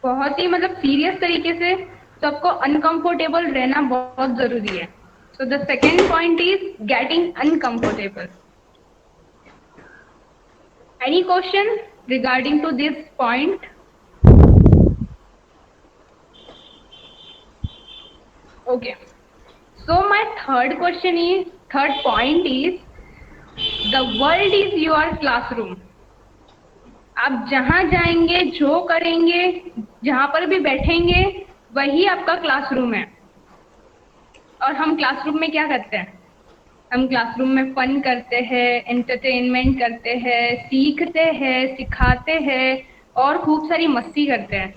बहुत ही मतलब सीरियस तरीके से, तो आपको अनकंफर्टेबल रहना बहुत जरूरी है। So the second point is getting uncomfortable. Any question regarding to this point? Okay. So my third point is, the world is your classroom. आप जहाँ जाएंगे, जो करेंगे, जहाँ पर भी बैठेंगे, वही आपका क्लासरूम है। और हम क्लासरूम में क्या करते हैं? हम क्लासरूम में फन करते हैं, एंटरटेनमेंट करते हैं, सीखते हैं, सिखाते हैं और खूब सारी मस्ती करते हैं।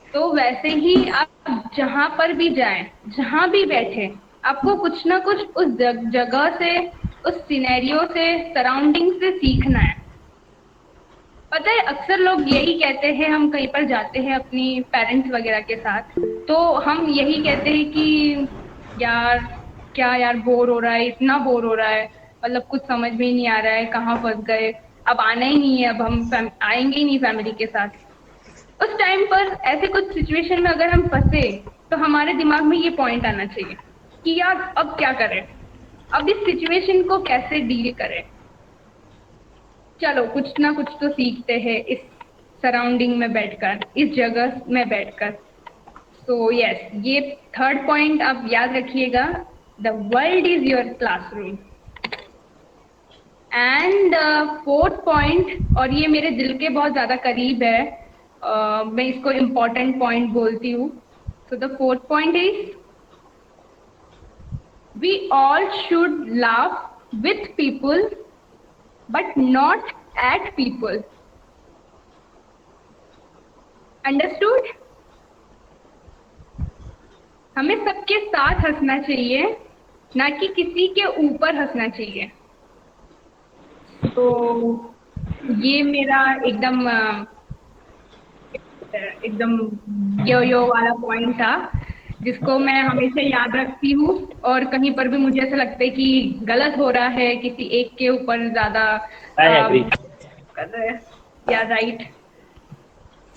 तो वैसे ही आप जहाँ पर भी जाएं, जहाँ भी बैठे, आपको कुछ ना कुछ उस जगह से, उस सिनेरियो से, सराउंडिंग से सीखना है। पता है, अक्सर लोग यही कहते हैं, हम कहीं पर जाते हैं अपनी पेरेंट्स वगैरह के साथ, तो हम यही कहते हैं कि यार क्या यार, बोर हो रहा है, इतना बोर हो रहा है, मतलब कुछ समझ में ही नहीं आ रहा है, कहाँ फंस गए, अब आना ही नहीं है, अब हम आएंगे ही नहीं फैमिली के साथ। उस टाइम पर ऐसे कुछ सिचुएशन में अगर हम फंसे, तो हमारे दिमाग में ये पॉइंट आना चाहिए कि यार अब क्या करें, अब इस सिचुएशन को कैसे डील करें। चलो कुछ ना कुछ तो सीखते हैं इस सराउंडिंग में बैठकर, इस जगह में बैठकर। सो यस, ये थर्ड पॉइंट आप याद रखिएगा, the world is your classroom. And fourth point, और ये मेरे दिल के बहुत ज़्यादा करीब है, मैं इसको इम्पोर्टेंट पॉइंट बोलती हूँ। So the fourth point is, we all should laugh with people but not at people. Understood? हमें सबके साथ हंसना चाहिए, ना कि किसी के ऊपर हंसना चाहिए। तो ये मेरा एकदम यो वाला पॉइंट था, जिसको मैं हमेशा याद रखती हूँ। और कहीं पर भी मुझे ऐसा लगता है कि गलत हो रहा है, किसी एक के ऊपर ज्यादा या राइट,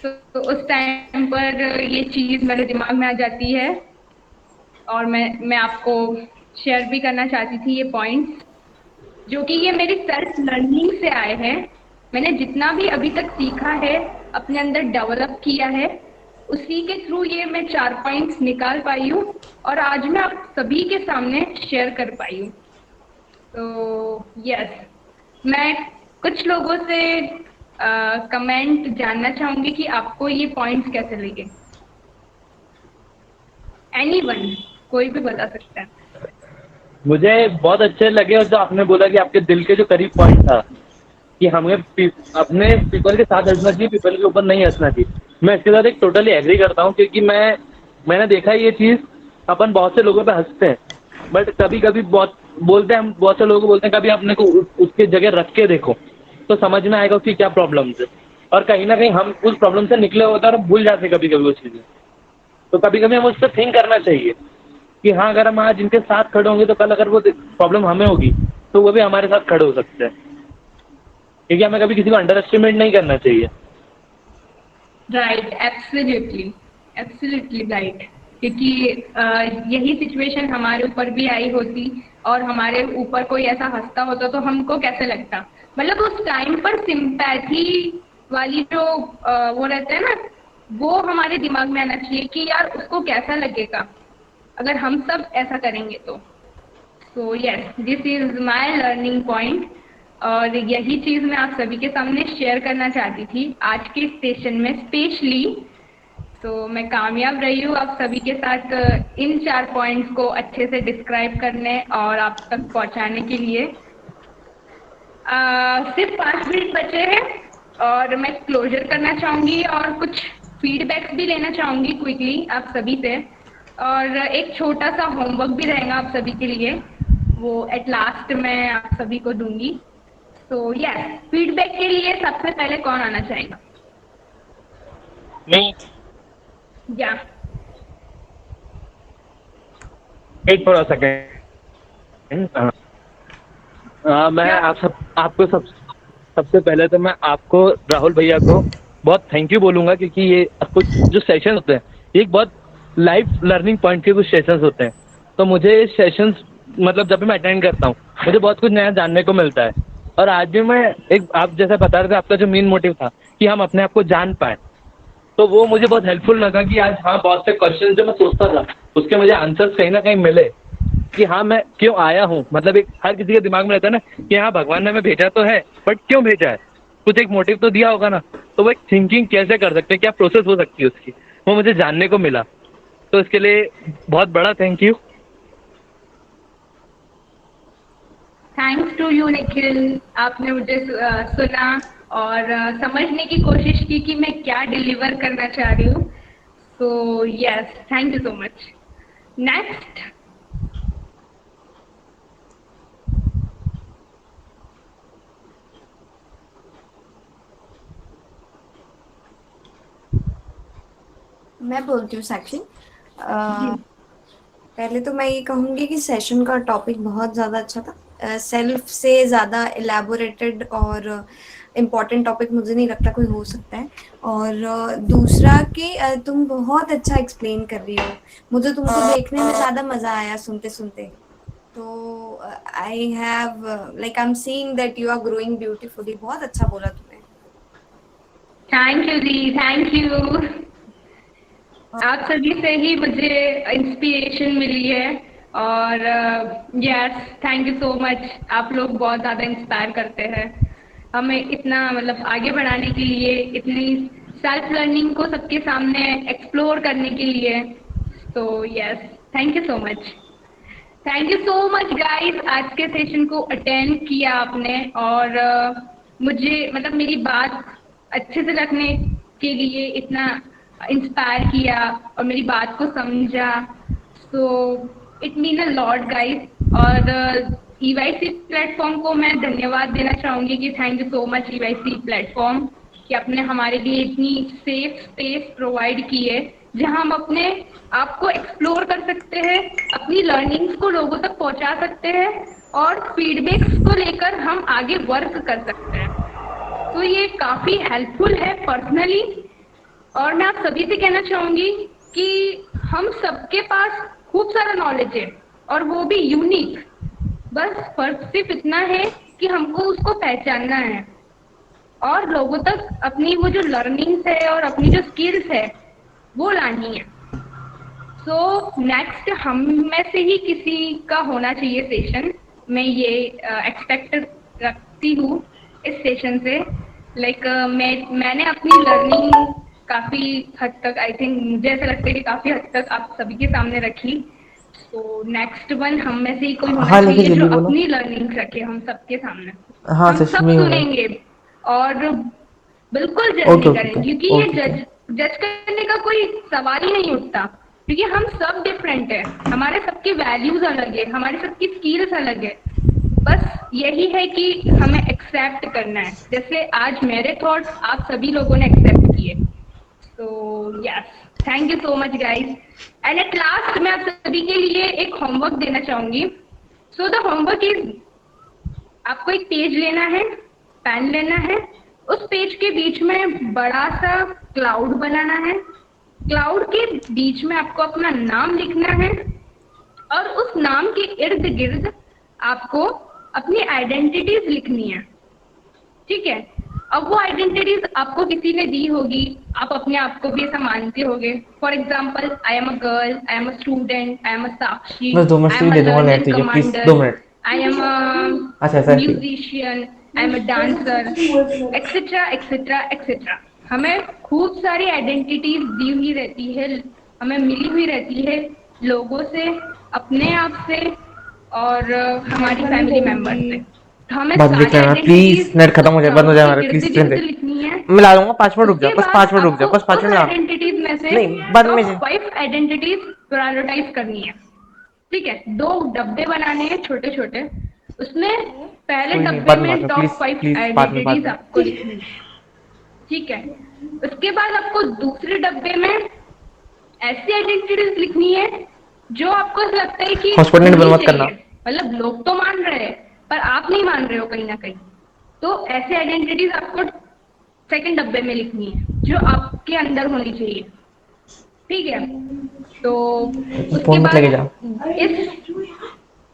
तो उस टाइम पर ये चीज मेरे दिमाग में आ जाती है, और मैं आपको शेयर भी करना चाहती थी ये पॉइंट्स, जो कि ये मेरी सेल्फ लर्निंग से आए हैं। मैंने जितना भी अभी तक सीखा है, अपने अंदर डेवलप किया है, उसी के थ्रू ये मैं 4 पॉइंट्स निकाल पाई हूँ, और आज मैं आप सभी के सामने शेयर कर पाई हूँ। तो यस, मैं कुछ लोगों से कमेंट जानना चाहूँगी कि आपको ये पॉइंट्स कैसे लगे। एनीवन, कोई भी बता सकता है। मुझे बहुत अच्छे लगे, और जो आपने बोला कि आपके दिल के जो करीब पॉइंट था कि हमें अपने पीपल के साथ हंसना चाहिए, पीपल के ऊपर नहीं हंसना चाहिए, मैं इसके साथ एक टोटली एग्री करता हूँ। क्योंकि मैंने देखा है ये चीज़, अपन बहुत से लोगों पे हंसते हैं, बट कभी कभी बहुत से लोगों को बोलते हैं, कभी अपने को उसके जगह रख के देखो तो समझ में आएगा उसकी क्या प्रॉब्लम है। और कहीं ना कहीं हम उस प्रॉब्लम से निकले होते हैं और भूल जाते कभी कभी वो चीज़ें। तो कभी कभी हमें उस पर थिंक करना चाहिए कि हाँ, अगर हम आज इनके साथ खड़े होंगे तो कल अगर वो प्रॉब्लम हमें होगी तो वो भी हमारे साथ खड़े हो सकते हैं। क्योंकि हमें कभी किसी को अंडर एस्टिमेट नहीं करना चाहिए। Right, absolutely right. क्योंकि यही सिचुएशन हमारे ऊपर भी आई होती, और हमारे ऊपर कोई ऐसा हंसता होता तो हमको कैसे लगता। मतलब उस टाइम पर सिंपैथी वाली जो वो रहता है ना, वो हमारे दिमाग में आना चाहिए कि यार उसको कैसा लगेगा अगर हम सब ऐसा करेंगे तो। So yes, this is my learning point, और यही चीज़ मैं आप सभी के सामने शेयर करना चाहती थी आज के सेशन में स्पेशली। तो मैं कामयाब रही हूँ आप सभी के साथ इन 4 पॉइंट्स को अच्छे से डिस्क्राइब करने और आप तक पहुँचाने के लिए। सिर्फ 5 मिनट बचे हैं, और मैं क्लोजर करना चाहूँगी और कुछ फीडबैक्स भी लेना चाहूँगी क्विकली आप सभी से, और एक छोटा सा होमवर्क भी रहेगा आप सभी के लिए, वो एट लास्ट मैं आप सभी को दूंगी। तो यस, फीडबैक के लिए सबसे पहले कौन आना चाहेगा? नहीं, या एक थोड़ा सेकेंड। मैं आपको सबसे पहले तो मैं आपको, राहुल भैया को बहुत थैंक यू बोलूँगा, क्योंकि ये कुछ जो सेशन होते हैं ये एक बहुत लाइफ लर्निंग पॉइंट के कुछ सेशंस होते हैं। तो मुझे सेशंस मतलब जब भी मैं अटेंड करता हूँ मुझे बहुत कुछ नया जानने को मिलता है। और आज भी मैं आप जैसा बता रहे थे, आपका जो मेन मोटिव था कि हम अपने आप को जान पाए, तो वो मुझे बहुत हेल्पफुल लगा कि आज हाँ बहुत से क्वेश्चन जो मैं सोचता था उसके मुझे आंसर्स कहीं ना कहीं मिले कि हाँ मैं क्यों आया हूँ। मतलब एक हर किसी के दिमाग में रहता है ना कि हाँ भगवान ने हमें भेजा तो है, बट क्यों भेजा है, कुछ एक मोटिव तो दिया होगा ना। तो वो एक थिंकिंग कैसे कर सकते हैं, क्या प्रोसेस हो सकती है उसकी, वो मुझे जानने को मिला। तो इसके लिए बहुत बड़ा thank you. Thanks to you Nikhil, आपने मुझे सुना और समझने की कोशिश की कि मैं क्या डिलीवर करना चाह रही हूँ। So yes, thank you so much. Next. मैं बोलती हूँ साक्षी। पहले तो मैं ये कहूँगी कि सेशन का टॉपिक बहुत ज़्यादा अच्छा था। सेल्फ से ज़्यादा एलैबोरेटेड और इम्पॉर्टेंट टॉपिक मुझे नहीं लगता कोई हो सकता है। और दूसरा कि तुम बहुत अच्छा एक्सप्लेन कर रही हो, मुझे तुमको देखने में ज़्यादा मज़ा आया सुनते सुनते। तो I have like I am seeing that you are growing beautifully. बहुत अच्छा बोला तुमने। थैंक यू दी, थैंक यू। आप सभी से ही मुझे इंस्पिरेशन मिली है और yes, thank you so much. आप लोग बहुत ज़्यादा इंस्पायर करते हैं हमें इतना, मतलब आगे बढ़ाने के लिए, इतनी सेल्फ लर्निंग को सबके सामने एक्सप्लोर करने के लिए। तो yes, thank you so much. Thank you so much guys, आज के सेशन को अटेंड किया आपने और मुझे मतलब मेरी बात अच्छे से रखने के लिए इतना इंस्पायर किया और मेरी बात को समझा। So it mean a lot guys. और ईवाईसी प्लेटफॉर्म को मैं धन्यवाद देना चाहूँगी कि thank you so much EYC platform कि आपने हमारे लिए इतनी सेफ स्पेस प्रोवाइड की है जहाँ हम अपने आप को एक्सप्लोर कर सकते हैं, अपनी लर्निंग्स को लोगों तक पहुँचा सकते हैं और फीडबैक्स को लेकर हम आगे वर्क कर सकते हैं। तो ये काफ़ी हेल्पफुल है पर्सनली। और मैं आप सभी से कहना चाहूँगी कि हम सबके पास खूब सारा नॉलेज है और वो भी यूनिक। बस फर्क सिर्फ इतना है कि हमको उसको पहचानना है और लोगों तक अपनी वो जो लर्निंग्स है और अपनी जो स्किल्स है वो लानी है। सो नेक्स्ट हम में से ही किसी का होना चाहिए सेशन। मैं ये एक्सपेक्ट रखती हूँ इस सेशन से। लाइक मैंने अपनी लर्निंग काफ़ी हद तक, आई थिंक मुझे ऐसा लगता है कि काफ़ी हद तक आप सभी के सामने रखी। तो नेक्स्ट वन हम में से ही कोई होना हाँ लेकिन चाहिए जो जल्दी बोलो। अपनी लर्निंग रखे हम सबके सामने। हाँ हम सच सब में हूँ मैं। सुनेंगे और बिल्कुल जज ओके नहीं ओके करें ओके क्योंकि ये ओके जज जज करने का कोई सवाल ही नहीं उठता क्योंकि हम सब डिफरेंट है। हमारे सबकी वैल्यूज अलग है, हमारी सबकी स्किल्स अलग है। बस यही है कि हमें एक्सेप्ट करना है। जैसे आज मेरे थॉट्स आप सभी लोगों ने एक्सेप्ट किए। तो yes, thank you so much guys. And at last मैं आप सभी के लिए एक होमवर्क देना चाहूंगी। सो द होमवर्क इज, आपको एक पेज लेना है, पेन लेना है, उस पेज के बीच में बड़ा सा क्लाउड बनाना है। क्लाउड के बीच में आपको अपना नाम लिखना है और उस नाम के इर्द गिर्द आपको अपनी आइडेंटिटीज लिखनी है। ठीक है। अब वो आइडेंटिटीज आपको किसी ने दी होगी, आप अपने आप को भी ऐसा मानते होगे। For example, I am a girl, I am a student, I am a Sakshi, बस 2 मिनट आई के एम लिए अ दे दूंगा नेट, लर्निंग ठीक है please, commander, 2 minute. I am अ अच्छा ऐसा है, ठीक है। Musician, I am a dancer, etcetera etcetera etcetera. हमें खूब सारी आइडेंटिटीज दी हुई रहती है, हमें मिली हुई रहती है लोगों से, अपने आप से और हमारी फैमिली मेंबर से। तो हमें बाद में लिख सारी लेना प्लीज, आइडेंटिटीज नेट खत्म उस हो जाए, बंद हो क्लाउड जाए के हमारा, इर्द प्लीज रहने गिर्द दे। लिखनी है। मैं ला दूंगा, 5 मिनट रुक जा, उसके बस बाद 5 मिनट रुक जा, आपको बस 5 उस मिनट ला। आइडेंटिटीज में से नहीं बाद में टॉप से। 5 आइडेंटिटीज प्रायोरिटाइज करनी है। ठीक है, 2 डब्बे बनाने हैं छोटे छोटे। उसमें पहले कोई नहीं, डब्बे बाद में बात में में, टॉप प्लीज 5 प्लीज, बाद आइडेंटिटीज में। आपको लिखनी है। ठीक है। उसके बाद आपको दूसरे डब्बे में ऐसी आइडेंटिटीज लिखनी है जो आपको लगता है कि हॉटस्पॉट नेट होनी बंद मत करना। चाहिए। मतलब लोग तो मान रहे हैं पर आप नहीं मान रहे हो कहीं ना कहीं। तो ऐसी आइडेंटिटीज आपको सेकंड डब्बे में लिखनी है जो आपके अंदर होनी चाहिए। ठीक है। तो उसके फोन मत लेके जा। बाद इस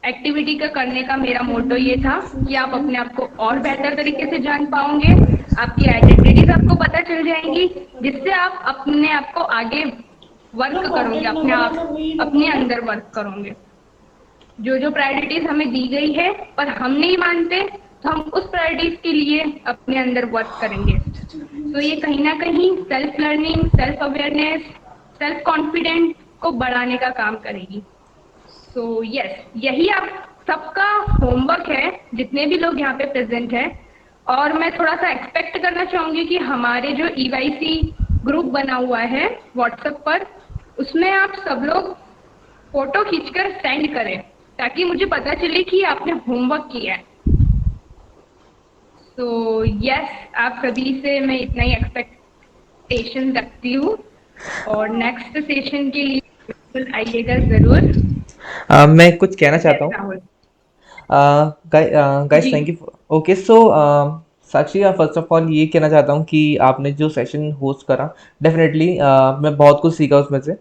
एक्टिविटी का करने का मेरा मोटो ये था कि आप अपने आप को और बेहतर तरीके से जान पाओगे आपकी आइडेंटिटीज आपको पता चल जाएंगी, जिससे आप अपने आप को आगे वर्क करोगे, अपने अंदर वर्क करोगे। जो जो प्रायोरिटीज हमें दी गई है पर हम नहीं मानते, तो हम उस प्रायोरिटीज के लिए अपने अंदर वर्क करेंगे। तो ये कहीं ना कहीं self learning, self awareness, self confidence को बढ़ाने का काम करेगी। सो यस, यही आप सबका होमवर्क है, जितने भी लोग यहाँ पे प्रेजेंट हैं। और मैं थोड़ा सा एक्सपेक्ट करना चाहूँगी कि हमारे जो EYC ग्रुप बना हुआ है व्हाट्सएप पर, उसमें आप सब लोग फोटो खींचकर सेंड करें, ताकि मुझे पता चले कि आपने होमवर्क किया है। तो यस, आप सभी से मैं इतना ही एक्सपेक्टेशन रखती हूँ, और नेक्स्ट सेशन के लिए बिल्कुल आइएगा जरूर। मैं कुछ कहना चाहता हूँ। राहुल गाइस, जी। Thank you. Okay, so Sakshi, first of all ये कहना चाहता हूँ कि आपने जो सेशन होस्ट करा, डेफिनेटली मैं बहुत कुछ सीखा उसमें से।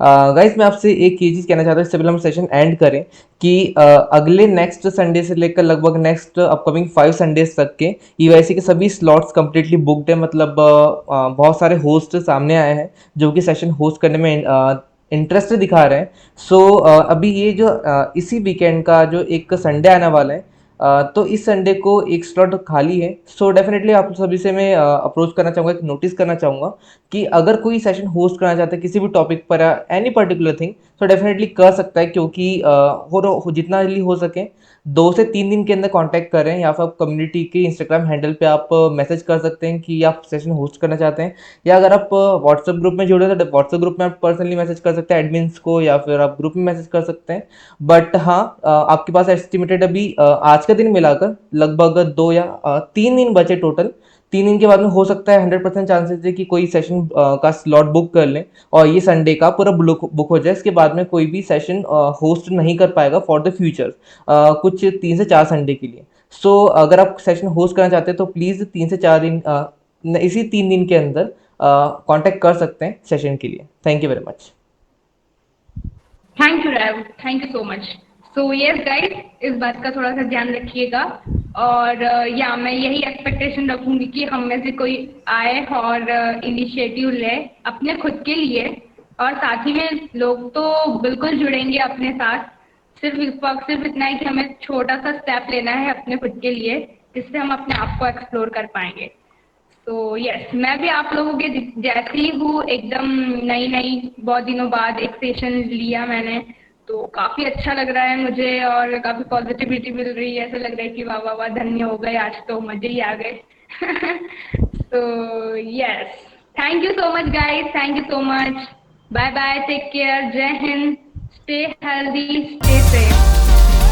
गाइस, मैं आपसे एक ये चीज़ कहना चाहता हूँ, इससे पहले हम सेशन एंड करें, कि अगले नेक्स्ट संडे से लेकर लगभग नेक्स्ट अपकमिंग 5 संडेज तक के EYC के सभी स्लॉट्स कंप्लीटली बुकड है। मतलब बहुत सारे होस्ट सामने आए हैं जो कि सेशन होस्ट करने में इंटरेस्ट दिखा रहे हैं। सो अभी ये जो इसी वीकेंड का जो एक संडे आने वाला है, तो इस संडे को एक स्लॉट खाली है। सो डेफिनेटली आप सभी से मैं अप्रोच करना चाहूँगा, एक नोटिस करना चाहूँगा कि अगर कोई सेशन होस्ट करना चाहता है किसी भी टॉपिक पर, एनी पर्टिकुलर थिंग, तो डेफिनेटली कर सकता है। क्योंकि जितना जल्दी हो सके 2 से 3 दिन के अंदर कांटेक्ट करें, या फिर आप कम्युनिटी के इंस्टाग्राम हैंडल पे आप मैसेज कर सकते हैं कि आप सेशन होस्ट करना चाहते हैं। या अगर आप व्हाट्सएप ग्रुप में जुड़े तो व्हाट्सएप ग्रुप में आप पर्सनली मैसेज कर सकते हैं एडमिन्स को, या फिर आप ग्रुप में मैसेज कर सकते हैं। बट हाँ, आपके पास एस्टिमेटेड अभी आज का दिन मिलाकर लगभग 2 या 3 दिन बचे टोटल। 3 दिन के बाद में हो सकता है 100% चांसेस है कि कोई सेशन का स्लॉट बुक कर लें और ये संडे का पूरा बुक हो जाए। इसके बाद में कोई भी सेशन होस्ट नहीं कर पाएगा फॉर द फ्यूचर, कुछ 3 से 4 संडे के लिए। सो अगर आप सेशन होस्ट करना चाहते हैं तो प्लीज़ 3 से 4 दिन, इसी 3 दिन के अंदर कांटेक्ट कर सकते हैं सेशन के लिए। Thank you very much. Thank you Rahul, thank you so much. So yes guys, इस बात का थोड़ा सा ध्यान रखिएगा, और या मैं यही एक्सपेक्टेशन रखूंगी कि हम में से कोई आए और इनिशिएटिव ले अपने खुद के लिए, और साथ ही में लोग तो बिल्कुल जुड़ेंगे अपने साथ। सिर्फ इतना है कि हमें छोटा सा स्टेप लेना है अपने खुद के लिए, जिससे हम अपने आप को एक्सप्लोर कर पाएंगे। तो यस, मैं भी आप लोगों के जैसे ही हूँ, एकदम नई बहुत दिनों बाद एक सेशन लिया मैंने, तो काफ़ी अच्छा लग रहा है मुझे, और काफ़ी पॉजिटिविटी मिल रही है। ऐसा लग रहा है कि वाह वाह वाह, धन्य हो गए, आज तो मजे ही आ गए। तो yes, thank you so much guys, thank you so much. Bye bye, take care, Jai Hind, stay healthy, stay safe.